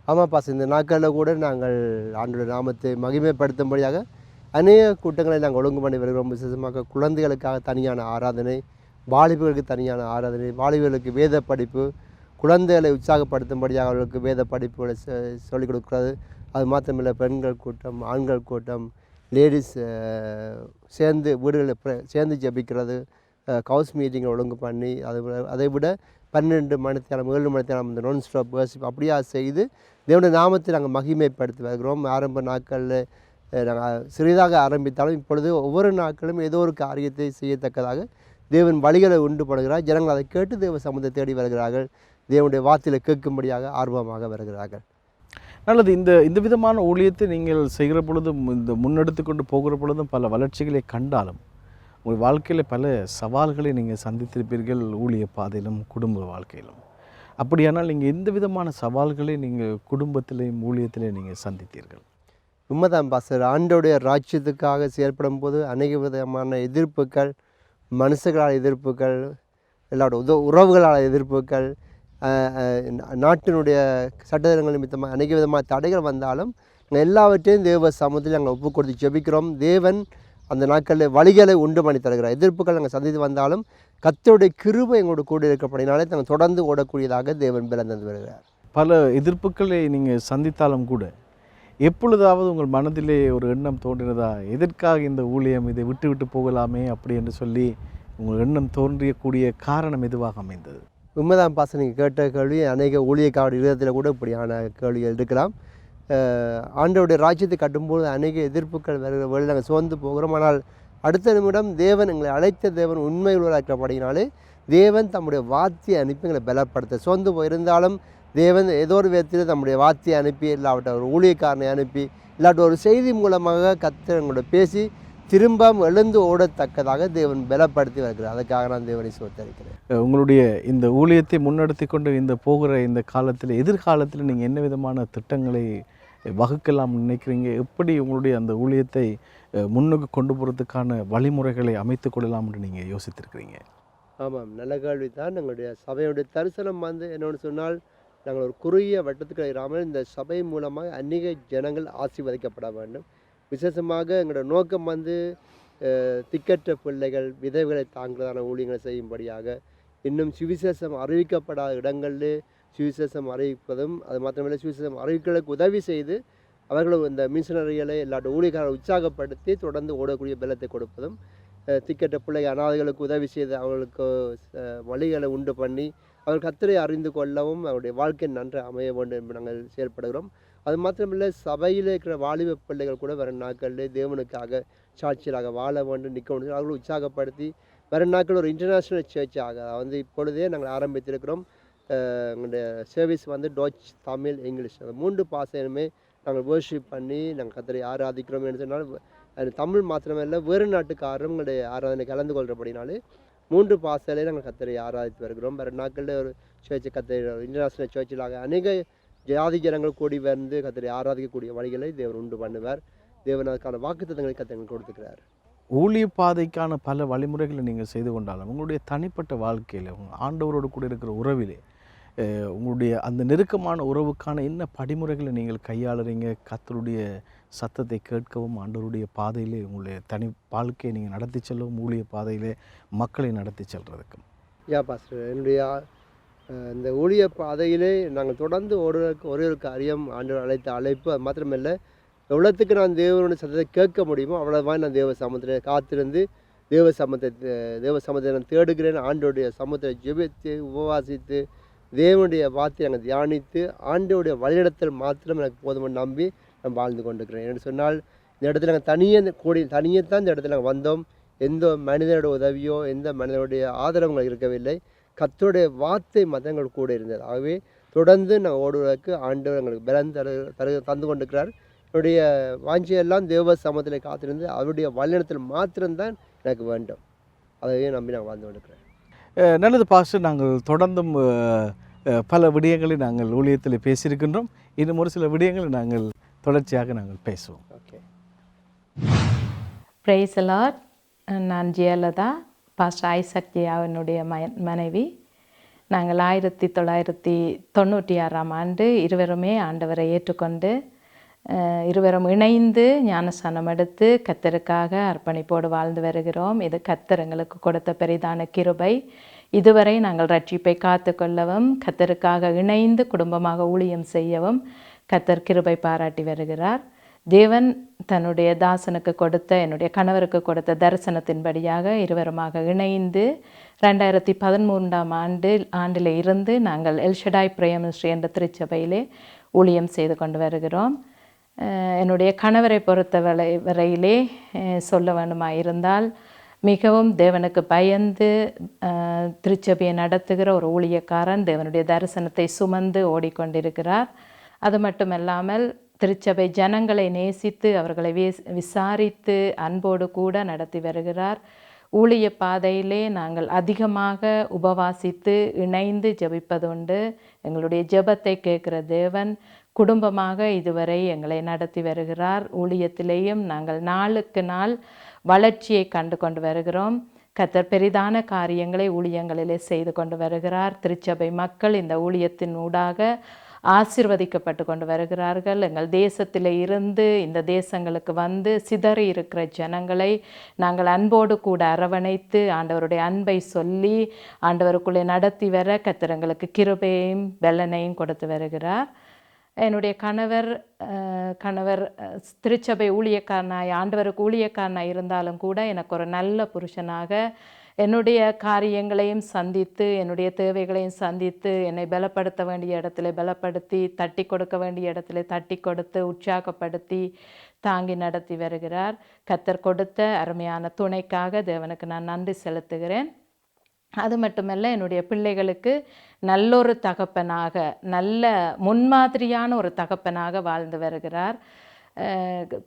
ஆமாம் பாஸ், இந்த நாட்களில் கூட நாங்கள் ஆண்டோட நாமத்தை மகிமைப்படுத்தும்படியாக அநேக கூட்டங்களை நாங்கள் ஒழுங்கு பண்ணி வருகிறோம். விசேஷமாக குழந்தைகளுக்காக தனியான ஆராதனை, வாலிபர்களுக்கு தனியான ஆராதனை, வாலிபர்களுக்கு வேத படிப்பு, குழந்தைகளை உற்சாகப்படுத்தும்படியாக அவர்களுக்கு வேத படிப்புகளை சொல்லிக் கொடுக்குறது. அது மாத்திரமில்லை, பெண்கள் கூட்டம், ஆண்கள் கூட்டம், லேடிஸ் சேர்ந்து வீடுகளில் சேர்ந்து ஜெபிக்கிறது, கவுஸ் மீட்டிங்கை ஒழுங்கு பண்ணி அதை விட 12 மணித்தேரம் 7 மணித்தேரம் இந்த நான் ஸ்டாப் வர்ஷிப் அப்படியா செய்து தேவனுடைய நாமத்தை நாங்கள் மகிமைப்படுத்தி வருகிறோம். ஆரம்ப நாட்களில் நாங்கள் சிறிதாக ஆரம்பித்தாலும் இப்பொழுது ஒவ்வொரு நாட்களும் ஏதோ ஒரு காரியத்தை செய்யத்தக்கதாக தேவன் வழிகளை உண்டு பண்ணுகிறார். ஜனங்கள் அதை கேட்டு தேவ சமூகத்தை தேடி வருகிறார்கள். தேவனுடைய வார்த்தையில் கேட்கும்படியாக ஆர்வமாக வருகிறார்கள். நல்லது. இந்த விதமான ஊழியத்தை நீங்கள் செய்கிற பொழுதும், இந்த முன்னெடுத்து கொண்டு போகிற பொழுதும் பல வளர்ச்சிகளை கண்டாலும் உங்கள் வாழ்க்கையில் பல சவால்களை நீங்கள் சந்தித்திருப்பீர்கள், ஊழிய பாதையிலும் குடும்ப வாழ்க்கையிலும். அப்படியானால் நீங்கள் எந்த விதமான சவால்களை நீங்கள் குடும்பத்திலேயும் ஊழியத்திலேயும் நீங்கள் சந்தித்தீர்கள்? உண்மைதான் பாஸ்டர். ஆண்டோடைய ராஜ்யத்துக்காக செயல்படும் போது அநேக விதமான எதிர்ப்புகள், மனுஷர்களால் எதிர்ப்புகள், எல்லாரோட உறவுகளால் எதிர்ப்புகள், நாட்டினுடைய சட்டத்திட்டங்கள் நிமித்தமாக அநேக விதமான தடைகள் வந்தாலும் எல்லாவற்றையும் தேவ சமூகத்தில் நாங்கள் ஒப்பு கொடுத்து ஜெபிக்கிறோம். தேவன் அந்த நாட்களில் வழிகளை உண்டு பண்ணி தருகிறார். எதிர்ப்புகள் நாங்கள் சந்தித்து வந்தாலும் கர்த்தருடைய கிருபை எங்களோட கூட இருக்கப்படினாலே நாங்கள் தொடர்ந்து ஓடக்கூடியதாக தேவன் பிறந்து வருகிறார். பல எதிர்ப்புகளை நீங்கள் சந்தித்தாலும் கூட எப்பொழுதாவது உங்கள் மனதிலே ஒரு எண்ணம் தோன்றினதா, எதற்காக இந்த ஊழியம், இதை விட்டு விட்டு போகலாமே அப்படி என்று சொல்லி உங்கள் எண்ணம் தோன்றியக்கூடிய காரணம் எதுவாக அமைந்தது? உண்மைதான் பாச, நீங்கள் கேட்ட கேள்வி அநேக ஊழியக்காரர் இருதயத்தில் கூட இப்படியான கேள்விகள் இருக்கலாம். ஆண்டவருடைய ராஜ்யத்தை கட்டும்போது அநேக எதிர்ப்புகள் வருகிற வழி நாங்கள் சோர்ந்து போகிறோம். ஆனால் அடுத்த நிமிடம் தேவன் எங்களை அழைத்த தேவன் உண்மை உள்ளவராக்கப்படினாலே தேவன் தம்முடைய வார்த்தையை அனுப்பி எங்களை பலப்படுத்த, சோர்ந்து போயிருந்தாலும் தேவன் ஏதோ ஒரு விதத்தில் தம்முடைய வார்த்தையை அனுப்பி, இல்லாவிட்ட ஒரு ஊழியக்காரனை அனுப்பி, இல்லாட்ட ஒரு செய்தி மூலமாக கர்த்தர் எங்களோட பேசி திரும்ப எழுந்து ஓடத்தக்கதாக தேவன் பலப்படுத்தி வருகிறார். அதுக்காக நான் தேவனை ஸ்தோத்திரிக்கிறேன். உங்களுடைய இந்த ஊழியத்தை முன்னெடுத்து கொண்டு இந்த போகிற இந்த காலத்தில், எதிர்காலத்தில் நீங்கள் என்ன விதமான திட்டங்களை வகுக்கலாம் நினைக்கிறீங்க? எப்படி உங்களுடைய அந்த ஊழியத்தை முன்னுக்கு கொண்டு போகிறதுக்கான வழிமுறைகளை அமைத்து கொள்ளலாம் என்று நீங்கள் யோசித்திருக்கிறீங்க? ஆமாம், நல்ல கேள்வி தான். எங்களுடைய சபையுடைய தரிசனம் என்னென்னு சொன்னால், நாங்கள் ஒரு குறுகிய வட்டத்துக்கு இராமல் இந்த சபை மூலமாக அநேக ஜனங்கள் ஆசீர்வதிக்கப்பட வேண்டும். விசேஷமாக எங்களோட நோக்கம் திக்கற்ற பிள்ளைகள், விதவைகளை தாங்கிறதான ஊழியங்களை செய்யும்படியாக, இன்னும் சுவிசேஷம் அறிவிக்கப்படாத இடங்களில் சுவிசேஷம் அறிவிப்பதும், அது மாத்திரமில்லை சுவிசேஷம் அறிவிக்கிறதுக்கு உதவி செய்து அவர்களும் இந்த மிஷனரிகளை எல்லாட்ட ஊழியர்களை உற்சாகப்படுத்தி தொடர்ந்து ஓடக்கூடிய பலத்தை கொடுப்பதும், திக்கற்ற பிள்ளைகள் அனாதைகளுக்கு உதவி செய்து அவர்களுக்கு வழிகளை உண்டு பண்ணி அவர் கர்த்தரை அறிந்து கொள்ளவும் அவருடைய வாழ்க்கை நன்றாக அமைய வேண்டும் என்று நாங்கள் செயல்படுகிறோம். அது மாத்திரமில்லை, சபையில் இருக்கிற வாலிப பிள்ளைகள் கூட வரும் நாட்களில் தேவனுக்காக சாட்சியராக வாழ வேண்டும், நிற்க வேண்டும், அவர்களை உற்சாகப்படுத்தி வரும் நாட்கள் ஒரு இன்டர்நேஷ்னல் சர்ச்சாக இப்பொழுதே நாங்கள் ஆரம்பித்திருக்கிறோம். எங்களுடைய சர்வீஸ் டச், தமிழ், இங்கிலீஷ் அந்த 3 பாஷையுமே நாங்கள் வர்ஷிப் பண்ணி நாங்கள் கர்த்தரை ஆராதிக்கிறோம். என்று சொன்னால் அது தமிழ் மாத்திரமில்லை, வேறு நாட்டுக்காரரும் எங்களுடைய ஆராதனை கலந்து கொள்கிறபடினாலே 3 பாஷையிலே நாங்கள் கர்த்தரை ஆராதித்து வருகிறோம். வேறு நாட்களில் ஒரு சர்ச்சை கர்த்தரை இன்டர்நேஷ்னல் சர்ச்சிலாக அநேக ஜாதி ஜனங்கள் கூடி வந்து கர்த்தரை ஆராதிக்கக்கூடிய வழிகளை தேவன் உண்டு பண்ணுவார். தேவன் அதுக்கான வாக்குத்தத்தங்களை கர்த்தர் கொடுத்துக்கிறார். ஊழிய பாதைக்கான பல வழிமுறைகளை நீங்கள் செய்து கொண்டாலும் உங்களுடைய தனிப்பட்ட வாழ்க்கையில், உங்கள் ஆண்டவரோடு கூட இருக்கிற உறவிலே, உங்களுடைய அந்த நெருக்கமான உறவுக்கான என்ன படிமுறைகளை நீங்கள் கையாளுறீங்க? கர்த்தருடைய சத்தத்தை கேட்கவும், ஆண்டவருடைய பாதையிலே உங்களுடைய தனி வாழ்க்கையை நீங்கள் நடத்தி செல்லவும், ஊழிய பாதையிலே மக்களை நடத்தி செல்றதுக்கும். பாஸ்டர், என்னுடைய இந்த ஊழிய பாதையிலே நாங்கள் தொடர்ந்து ஒரே ஒரு காரியம், ஆண்டவர் அழைத்த அழைப்பு. அது மாத்திரமில்லை, எவ்வளோத்துக்கு நான் தேவனுடைய சத்தத்தை கேட்க முடியுமோ அவ்வளோதான் நான் தேவ சமூகத்தில் காத்திருந்து தேவ சமூகத்தை நான் தேடுகிறேன். ஆண்டோடைய சமூகத்தில் ஜெபித்து உபவாசித்து தேவனுடைய வார்த்தையை நாங்கள் தியானித்து ஆண்டோடைய வழிநடத்தல் மாத்திரம் எனக்கு போதுமென்று நம்பி நான் வாழ்ந்து கொண்டிருக்கிறேன். என்று சொன்னால், இந்த இடத்துல நாங்கள் தனியே தான் இந்த இடத்துல நாங்கள் வந்தோம். எந்த மனிதனோட உதவியோ எந்த மனிதனுடைய ஆதரவுகள் இருக்கவில்லை. கர்த்தருடைய வார்த்தை மதங்கள் கூட இருந்தது. ஆகவே தொடர்ந்து நான் ஓடுவதற்கு ஆண்டவர் எங்களுக்கு பலன் தந்து கொண்டிருக்கிறார். என்னுடைய வாஞ்சியெல்லாம் தேவ சமூகத்தில் காத்திருந்து அவருடைய வழிநடத்தல் மாத்திரம்தான் எனக்கு வேண்டும். அதையே நம்பி நான் வாழ்ந்து கொண்டிருக்கிறேன். நல்லது பாஸ்டர், நாங்கள் தொடர்ந்தும் பல விடயங்களை நாங்கள் ஊழியத்தில் பேசியிருக்கின்றோம். இன்னும் ஒரு சில விடயங்களை நாங்கள் தொடர்ச்சியாக நாங்கள் பேசுவோம். ஓகே. Praise Lord. நான் ஜெயலதா, பாஸ்டர் ஐசக் ஜெயாவினுடைய மனைவி. நாங்கள் 1996 இருவருமே ஆண்டவரை ஏற்றுக்கொண்டு இருவரும் இணைந்து ஞானஸ்நானம் எடுத்து கர்த்தருக்காக அர்ப்பணிப்போடு வாழ்ந்து வருகிறோம். இது கர்த்தர் எங்களுக்கு கொடுத்த பெரிதான கிருபை. இதுவரை நாங்கள் ரட்சிப்பை காத்து கொள்ளவும் கர்த்தருக்காக இணைந்து குடும்பமாக ஊழியம் செய்யவும் கர்த்தர் கிருபை பாராட்டி வருகிறார். தேவன் தன்னுடைய தாசனுக்கு கொடுத்த, என்னுடைய கணவருக்கு கொடுத்த தரிசனத்தின்படியாக இருவருமாக இணைந்து 2013 ஆண்டில் இருந்து நாங்கள் எல்ஷடாய் பிரேயர் மினிஸ்ட்ரி என்ற திருச்சபையிலே ஊழியம் செய்து கொண்டு வருகிறோம். என்னுடைய கணவரை பொறுத்த வரையிலே சொல்ல வேண்டுமாயிருந்தால், மிகவும் தேவனுக்கு பயந்து திருச்சபையை நடத்துகிற ஒரு ஊழியக்காரன். தேவனுடைய தரிசனத்தை சுமந்து ஓடிக்கொண்டிருக்கிறார். அது மட்டுமல்லாமல் திருச்சபை ஜனங்களை நேசித்து அவர்களை விசாரித்து அன்போடு கூட நடத்தி வருகிறார். ஊழிய பாதையிலே நாங்கள் அதிகமாக உபவாசித்து இணைந்து ஜெபிப்பதுண்டு. எங்களுடைய ஜெபத்தை கேட்கிற தேவன் குடும்பமாக இதுவரை எங்களை நடத்தி வருகிறார். ஊழியத்திலேயும் நாங்கள் நாளுக்கு நாள் வளர்ச்சியை கண்டு கொண்டு வருகிறோம். கர்த்தர் பெரிதான காரியங்களை ஊழியங்களிலே செய்து கொண்டு வருகிறார். திருச்சபை மக்கள் இந்த ஊழியத்தின் ஊடாக ஆசீர்வதிக்கப்பட்டு கொண்டு வருகிறார்கள். எங்கள் தேசத்தில் இருந்து இந்த தேசங்களுக்கு வந்து சிதறி இருக்கிற ஜனங்களை நாங்கள் அன்போடு கூட அரவணைத்து ஆண்டவருடைய அன்பை சொல்லி ஆண்டவருக்குள்ளே நடத்தி வர கர்த்தர் எங்களுக்கு கிருபையையும் பெலனையும் கொடுத்து வருகிறார். என்னுடைய கணவர் திருச்சபை ஊழியக்காரனாய் ஆண்டவருக்கு ஊழியக்காரனாய் இருந்தாலும் கூட எனக்கு ஒரு நல்ல புருஷனாக என்னுடைய காரியங்களையும் சந்தித்து என்னுடைய தேவைகளையும் சந்தித்து என்னை பலப்படுத்த வேண்டிய இடத்துல பலப்படுத்தி தட்டி கொடுக்க வேண்டிய இடத்துல தட்டி கொடுத்து உற்சாகப்படுத்தி தாங்கி நடத்தி வருகிறார். கர்த்தர் கொடுத்த அருமையான துணைக்காக தேவனுக்கு நான் நன்றி செலுத்துகிறேன். அது மட்டுமல்ல, என்னுடைய பிள்ளைகளுக்கு நல்லொரு தகப்பனாக, நல்ல முன்மாதிரியான ஒரு தகப்பனாக வாழ்ந்து வருகிறார்.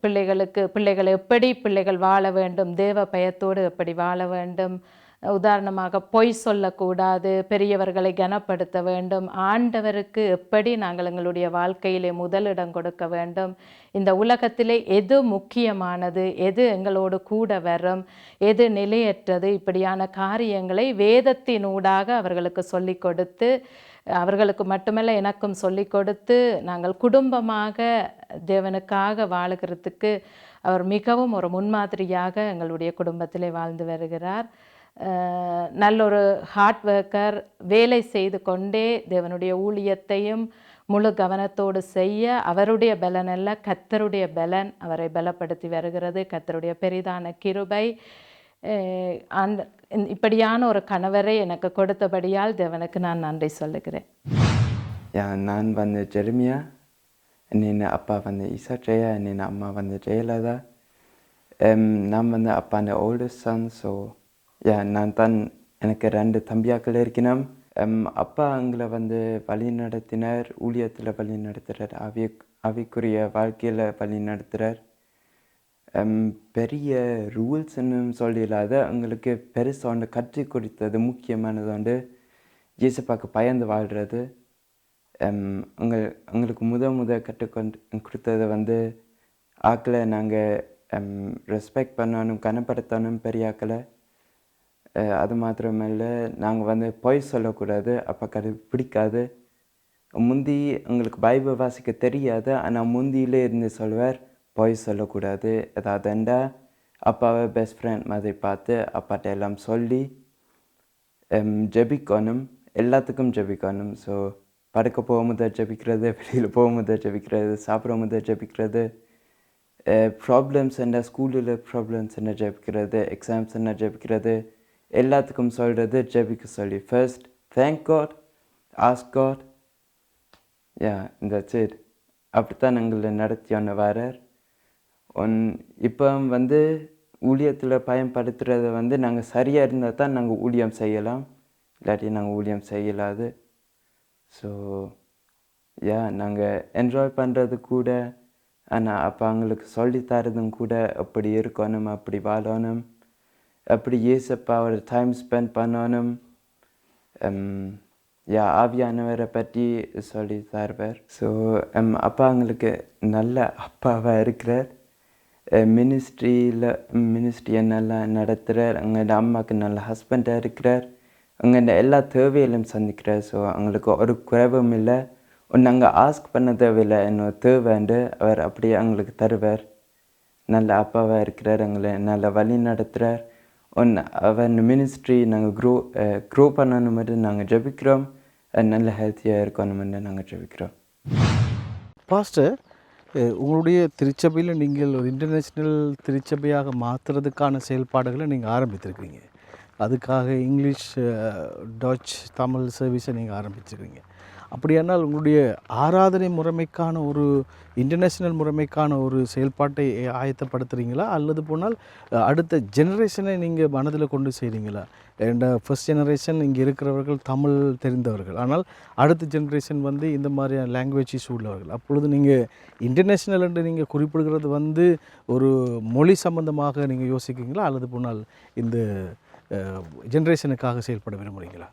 பிள்ளைகள் எப்படி பிள்ளைகள் வாழ வேண்டும், தேவ பயத்தோடு எப்படி வாழ வேண்டும், உதாரணமாக பொய் சொல்லக்கூடாது, பெரியவர்களை கனப்படுத்த வேண்டும், ஆண்டவருக்கு எப்படி நாங்கள் எங்களுடைய வாழ்க்கையிலே முதலிடம் கொடுக்க வேண்டும், இந்த உலகத்திலே எது முக்கியமானது, எது எங்களோடு கூட வரும், எது நிலையற்றது, இப்படியான காரியங்களை வேதத்தினூடாக அவர்களுக்கு சொல்லிக் கொடுத்து, அவர்களுக்கு மட்டுமல்ல எனக்கும் சொல்லிக் கொடுத்து நாங்கள் குடும்பமாக தேவனுக்காக வாழுகிறதுக்கு அவர் மிகவும் ஒரு முன்மாதிரியாக எங்களுடைய குடும்பத்திலே வாழ்ந்து வருகிறார். நல்லொரு ஹார்ட் ஒர்க்கர், வேலை செய்து கொண்டே தேவனுடைய ஊழியத்தையும் முழு கவனத்தோடு செய்ய அவருடைய பலன் அல்ல கர்த்தருடைய பலன் அவரை பலப்படுத்தி வருகிறது. கர்த்தருடைய பெரிதான கிருபை. இப்படியான ஒரு கணவரை எனக்கு கொடுத்தபடியால் தேவனுக்கு நான் நன்றி சொல்லுகிறேன். நான் வந்து ஜெரமியா, என் அப்பா வந்து இசாக் ஜெயா, என் அம்மா வந்து ஜெயலதா. நான் வந்து அப்பாண்ட ஓல்டஸ்ட் சன். ஸோ நான் தான், எனக்கு 2 தம்பியாக்கள் இருக்கணும். அப்பா எங்களை வந்து வழி நடத்தினார், ஊழியத்தில் வழி நடத்துகிறார், அவைக்குரிய வாழ்க்கையில் வழி நடத்துகிறார். பெரிய ரூல்ஸ்ன்னு சொல்லிடாத எங்களுக்கு பெருசாக ஒன்று கற்றுக் கொடுத்தது முக்கியமானது வந்து இயேசுப்பாக்கு பயந்து வாழ்கிறது. எங்களுக்கு கற்றுக்கொண்டு கொடுத்தது வந்து ஆக்களை நாங்கள் ரெஸ்பெக்ட் பண்ணணும், கனப்படுத்தணும் பெரிய ஆக்களை. அது மாத்திரமல்ல, நாங்கள் வந்து பொய் சொல்லக்கூடாது, அப்பாக்கு அது பிடிக்காது. முந்தி எங்களுக்கு பைபிள் வாசிக்க தெரியாது, ஆனால் முந்தியிலே இருந்து சொல்வார் பொய் சொல்லக்கூடாது. ஏதாவதுண்டா அப்பாவை பெஸ்ட் ஃப்ரெண்ட் மாதிரி பார்த்து அப்பாட்ட எல்லாம் சொல்லி ஜெபிக்கணும், எல்லாத்துக்கும் ஜெபிக்கணும். ஸோ படுக்க போகும்போது ஜெபிக்கிறது, வெளியில் போகும்போது ஜெபிக்கிறது, சாப்பிடும்போது ஜெபிக்கிறது, ப்ராப்ளம்ஸ் என்ன ஸ்கூலில் ப்ராப்ளம்ஸ் என்ன ஜெபிக்கிறது, எக்ஸாம்ஸ் என்ன ஜெபிக்கிறது, எல்லாத்துக்கும் சொல்கிறது ஜெபிக்க சொல்லி. First thank God, ask God, that's it. அப்படித்தான் எங்களை நடத்தி ஒன்று வரார். இப்போ வந்து ஊழியத்தில் பயன்படுத்துகிறத வந்து நாங்கள் சரியாக இருந்தால் தான் நாங்கள் ஊழியம் செய்யலாம், இல்லாட்டி நாங்கள் ஊழியம் செய்யலாது. ஸோ நாங்கள் என்ஜாய் பண்ணுறது கூட, ஆனால் அப்போ அவங்களுக்கு சொல்லித்தரதும் கூட அப்படி இருக்கணும், அப்படி வாழணும், அப்படி இயேசப்பாவோட டைம் ஸ்பெண்ட் பண்ணணும். ஆவியானவரை பற்றி சொல்லி தருவார். ஸோ அப்பா எங்களுக்கு நல்ல அப்பாவாக இருக்கிறார். மினிஸ்ட்ரியை நல்லா நடத்துகிறார். எங்களோட அம்மாவுக்கு நல்ல ஹஸ்பண்டாக இருக்கிறார். எங்களோட எல்லா தேவையிலும் சந்திக்கிறார். ஸோ எங்களுக்கு ஒரு குறைவும் இல்லை. நாங்கள் ஆஸ்க் பண்ண தேவையில்லை, என்னோட தேவைண்டு அவர் அப்படியே எங்களுக்கு தருவார். நல்ல அப்பாவாக இருக்கிறார், எங்களை நல்ல வழி நடத்துகிறார். அவர் மினிஸ்ட்ரி நாங்கள் க்ரோ பண்ணணுமென்று நாங்கள் ஜெபிக்கிறோம். நல்ல ஹெல்த்தியாக இருக்கணுமென்று நாங்கள் ஜெபிக்கிறோம். பாஸ்டர், உங்களுடைய திருச்சபையில் நீங்கள் ஒரு இன்டர்நேஷ்னல் திருச்சபையாக மாற்றுறதுக்கான செயல்பாடுகளை நீங்கள் ஆரம்பித்திருக்கீங்க. அதுக்காக இங்கிலீஷ், டச், தமிழ் சர்வீஸை நீங்கள் ஆரம்பிச்சிருக்கீங்க. அப்படியானால் உங்களுடைய ஆராதனை முறைமைக்கான ஒரு இன்டர்நேஷ்னல் முறைமைக்கான ஒரு செயல்பாட்டை ஆயத்தப்படுத்துகிறீங்களா, அல்லது போனால் அடுத்த ஜெனரேஷனை நீங்கள் மனதில் கொண்டு செய்கிறீங்களா? ஃபர்ஸ்ட் ஜெனரேஷன் இங்கே இருக்கிறவர்கள் தமிழ் தெரிந்தவர்கள், ஆனால் அடுத்த ஜெனரேஷன் வந்து இந்த மாதிரியான லாங்குவேஜஸ் உள்ளவர்கள். அப்பொழுது நீங்கள் இன்டர்நேஷ்னல் என்று நீங்கள் குறிப்பிடுகிறது வந்து ஒரு மொழி சம்பந்தமாக நீங்கள் யோசிக்கிறீங்களா, அல்லது போனால் இந்த ஜெனரேஷனுக்காக செயல்பட விரும்புகிறீங்களா?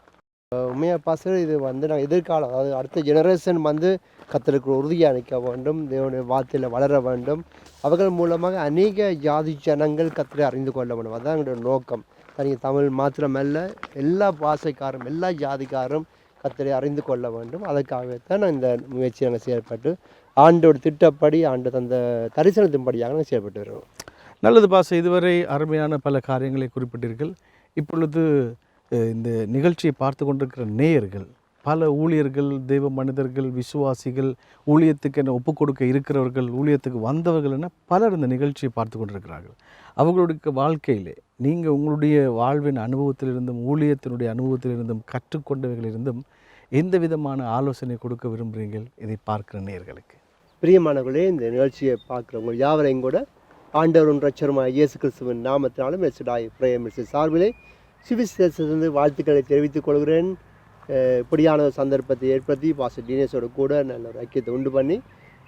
உண்மையாக பாஸ்டர், இது வந்து நாங்கள் எதிர்காலம், அதாவது அடுத்த ஜெனரேஷன் வந்து கர்த்தருக்கு உறுதியாக நிற்க வேண்டும், தேவனுடைய வார்த்தையில் வளர வேண்டும், அவர்கள் மூலமாக அநேக ஜாதி ஜனங்கள் கர்த்தரை அறிந்து கொள்ள வேண்டும். அதுதான் எங்களுடைய நோக்கம். தனி தமிழ் மாத்திரமல்ல, எல்லா பாஷைக்காரும் எல்லா ஜாதிக்காரும் கர்த்தரை அறிந்து கொள்ள வேண்டும். அதற்காகத்தான் நான் இந்த முயற்சி நாங்கள் செயல்பட்டு ஆண்டோட திட்டப்படி, ஆண்டு தந்த தரிசனத்தின்படியாக நாங்கள் செயல்பட்டு வருவோம். நல்லது பாச, இதுவரை அருமையான பல காரியங்களை குறிப்பிட்டீர்கள். இப்பொழுது இந்த நிகழ்ச்சியை பார்த்து கொண்டிருக்கிற நேயர்கள், பல ஊழியர்கள், தெய்வ மனிதர்கள், விசுவாசிகள், ஊழியத்துக்கு என்ன ஒப்புக் கொடுக்க இருக்கிறவர்கள், ஊழியத்துக்கு வந்தவர்கள் என பலர் இந்த நிகழ்ச்சியை பார்த்து கொண்டிருக்கிறார்கள். அவர்களுடைய வாழ்க்கையிலே நீங்கள் உங்களுடைய வாழ்வின் அனுபவத்திலிருந்தும் ஊழியத்தினுடைய அனுபவத்திலிருந்தும் கற்றுக்கொண்டவைகளிலிருந்தும் எந்த விதமான ஆலோசனை கொடுக்க விரும்புகிறீர்கள் இதை பார்க்கிற நேயர்களுக்கு? பிரியமானவர்களே, இந்த நிகழ்ச்சியை பார்க்குறவங்க யாவரையும் கூட ஆண்டவரும் ரட்சகருமாகிய இயேசு கிறிஸ்துவின் நாமத்தினாலும் எல்ஷடாய் பிரேயர் மினிஸ்ட்ரி சார்பிலே சுவிசேஷத்திலிருந்து வாழ்த்துக்களை தெரிவித்துக் கொள்கிறேன். இப்படியான ஒரு சந்தர்ப்பத்தை ஏற்படுத்தி பாஸ்டர் டீனேஸோட கூட நல்ல ஒரு ஐக்கியத்தை உண்டு பண்ணி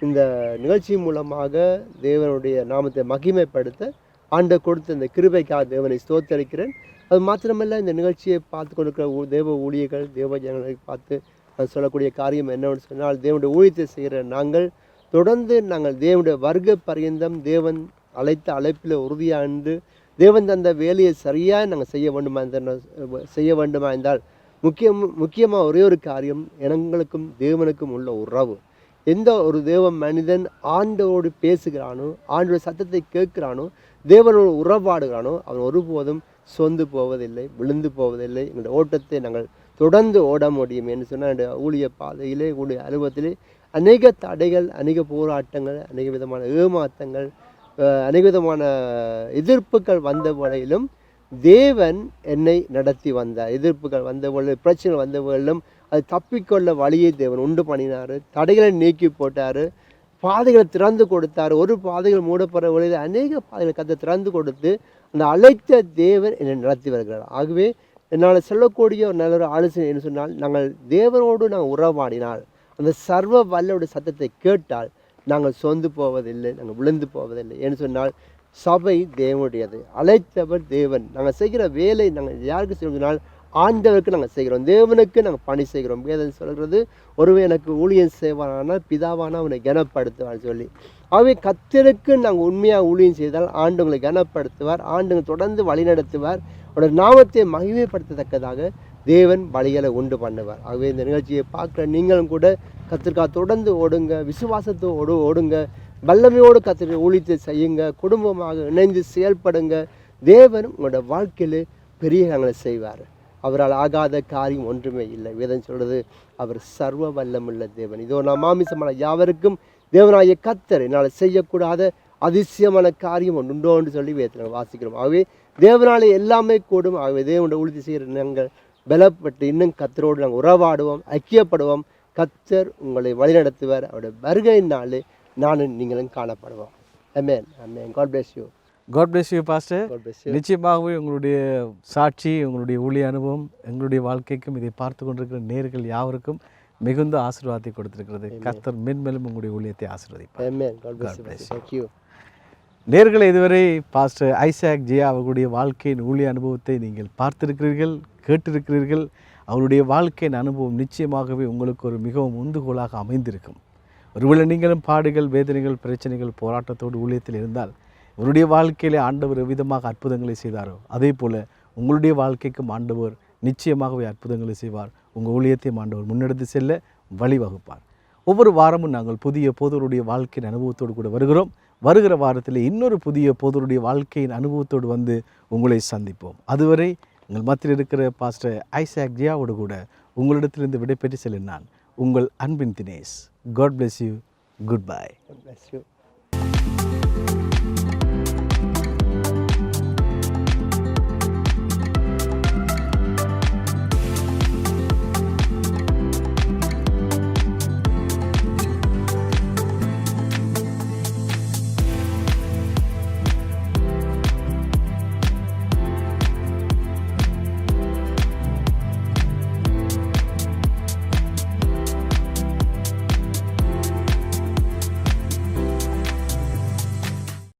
இந்த நிகழ்ச்சி மூலமாக தேவனுடைய நாமத்தை மகிமைப்படுத்த ஆண்டவர் கொடுத்த இந்த கிருபைக்காக தேவனை ஸ்தோத்தரிக்கிறேன். அது மாத்திரமல்ல, இந்த நிகழ்ச்சியை பார்த்து கொண்டிருக்கிற தேவ ஊழியர்கள், தேவ ஜனங்களை பார்த்து நான் சொல்லக்கூடிய காரியம் என்னவென்று சொன்னால், தேவனுடைய ஊழியத்தை செய்கிற நாங்கள் தொடர்ந்து தேவனுடைய வர்க்க பரியந்தம் தேவன் அழைத்த அழைப்பில் உறுதியாண்டு தேவன் தந்த வேலையை சரியாக நாங்கள் செய்ய வேண்டுமா என்றால் முக்கியமாக ஒரே ஒரு காரியம், எங்களுக்கும் தேவனுக்கும் உள்ள உறவு. எந்த ஒரு தேவ மனிதன் ஆண்டோடு பேசுகிறானோ, ஆண்டோட சத்தத்தை கேட்கிறானோ, தேவனோடு உறவாடுகிறானோ, அவன் ஒருபோதும் சொந்து போவதில்லை, விழுந்து போவதில்லை. எங்களுடைய ஓட்டத்தை நாங்கள் தொடர்ந்து ஓட முடியும் என்று சொன்னால், என்னுடைய ஊழிய பாதையிலே, ஊழிய அனுபவத்திலே அநேக தடைகள், அநேக போராட்டங்கள், அநேக விதமான ஏமாற்றங்கள், அநேக விதமான எதிர்ப்புகள் வந்த வரையிலும் தேவன் என்னை நடத்தி வந்தார். எதிர்ப்புகள் வந்த பொழுது, பிரச்சனைகள் வந்த பொழுதும் அது தப்பிக்கொள்ள வழியை தேவன் உண்டு பண்ணினார். தடைகளை நீக்கி போட்டார், பாதைகளை திறந்து கொடுத்தார். ஒரு பாதைகள் மூடப்படுற வழியில் அநேக பாதைகளை கற்று திறந்து கொடுத்து அந்த அழைத்த தேவன் என்னை நடத்தி வருகிறார். ஆகவே என்னால் சொல்லக்கூடிய ஒரு நல்ல ஒரு ஆலோசனை என்று சொன்னால், நாங்கள் தேவனோடு நாங்கள் உறவாடினால், அந்த சர்வ வல்லோட சத்தத்தை கேட்டால் நாங்கள் சொந்து போவதில்லை, நாங்கள் விழுந்து போவதில்லை. என்று சொன்னால், சபை தேவனுடையது, அழைத்தவர் தேவன். நாங்கள் செய்கிற வேலை நாங்கள் யாருக்கு செய்யணும் சொன்னால், ஆண்டவருக்கு நாங்கள் செய்கிறோம், தேவனுக்கு நாங்கள் பணி செய்கிறோம். வேதம் சொல்கிறது, ஒருவே எனக்கு ஊழியம் செய்வானால் பிதாவான அவனை கனப்படுத்துவான்னு சொல்லி. ஆகவே கர்த்தருக்கு நாங்கள் உண்மையாக ஊழியம் செய்தால் ஆண்டவங்களை கனப்படுத்துவார், ஆண்டவங்களை தொடர்ந்து வழிநடத்துவார், அவருடைய நாமத்தை மகிமைப்படுத்தத்தக்கதாக தேவன் வழிகளை உண்டு பண்ணுவார். ஆகவே இந்த நிகழ்ச்சியை பார்க்குற நீங்களும் கூட கர்த்தருக்காக தொடர்ந்து ஓடுங்க, விசுவாசத்தோடு ஓடுங்க, வல்லமையோடு கர்த்தருடைய ஊழியத்தை செய்யுங்க, குடும்பமாக இணைந்து செயல்படுங்க. தேவன் உங்களோட வாழ்க்கையில் பெரிய காரியங்களை செய்வார். அவரால் ஆகாத காரியம் ஒன்றுமே இல்லை. வேதம் சொல்கிறது, அவர் சர்வ வல்லமுள்ள தேவன். இதோ நான் மாமிசமான யாவருக்கும் தேவனாகிய கர்த்தர் என்னால் செய்யக்கூடாத அதிசயமான காரியம் ஒன்று உண்டோ என்று சொல்லி வேதத்தில் வாசிக்கிறோம். ஆகவே தேவனாலே எல்லாமே கூடும். ஆகவே தேவனுடைய ஊழியத்தை செய்கிற நாங்கள் பலப்பட்டு இன்னும் கர்த்தரோடு நாங்கள் உறவாடுவோம், ஐக்கியப்படுவோம். கர்த்தர் உங்களை வழிநடத்துவார். அவருடைய வருகையினாலே நானும் நீங்களும் காணப்படுவோம். Amen, amen. God bless you. God bless you pastor. God bless நிச்சயமாகவே உங்களுடைய சாட்சி, உங்களுடைய ஊழிய அனுபவம் எங்களுடைய வாழ்க்கைக்கும் இதை பார்த்து கொண்டிருக்கிற நேர்கள் யாவருக்கும் மிகுந்த ஆசீர்வாதத்தை கொடுத்திருக்கிறது. கர்த்தர் மென்மேலும் உங்களுடைய ஊழியத்தை ஆசீர்வதிப்பார். Amen. God bless you. Thank you. நேர்களை இதுவரை பாஸ்டர் ஐசாக் ஜெயா அவர்களுடைய வாழ்க்கையின் ஊழிய அனுபவத்தை நீங்கள் பார்த்திருக்கிறீர்கள், கேட்டிருக்கிறீர்கள். அவருடைய வாழ்க்கையின் அனுபவம் நிச்சயமாகவே உங்களுக்கு ஒரு மிகவும் உந்துகோலாக அமைந்திருக்கும். ஒருவேளை நீங்களும் பாடுகள், வேதனைகள், பிரச்சனைகள், போராட்டத்தோடு ஊழியத்தில் இருந்தால் இவருடைய வாழ்க்கையிலே ஆண்டவர் எவ்விதமாக அற்புதங்களை செய்தாரோ அதே போல் உங்களுடைய வாழ்க்கைக்கும் ஆண்டவர் நிச்சயமாகவே அற்புதங்களை செய்வார். உங்கள் ஊழியத்தையும் ஆண்டவர் முன்னெடுத்து செல்ல வழிவகுப்பார். ஒவ்வொரு வாரமும் நாங்கள் புதிய போதருடைய வாழ்க்கையின் அனுபவத்தோடு கூட வருகிறோம். வருகிற வாரத்தில் இன்னொரு புதிய போதருடைய வாழ்க்கையின் அனுபவத்தோடு வந்து உங்களை சந்திப்போம். அதுவரை உங்கள் மத்தியில் இருக்கிற பாஸ்டர் ஐசாக் ஜியாவோடு கூட உங்களிடத்திலிருந்து விடைபெற்று செல்லும் நான் உங்கள் அன்பின் Dinesh. God bless you. Goodbye. God bless you.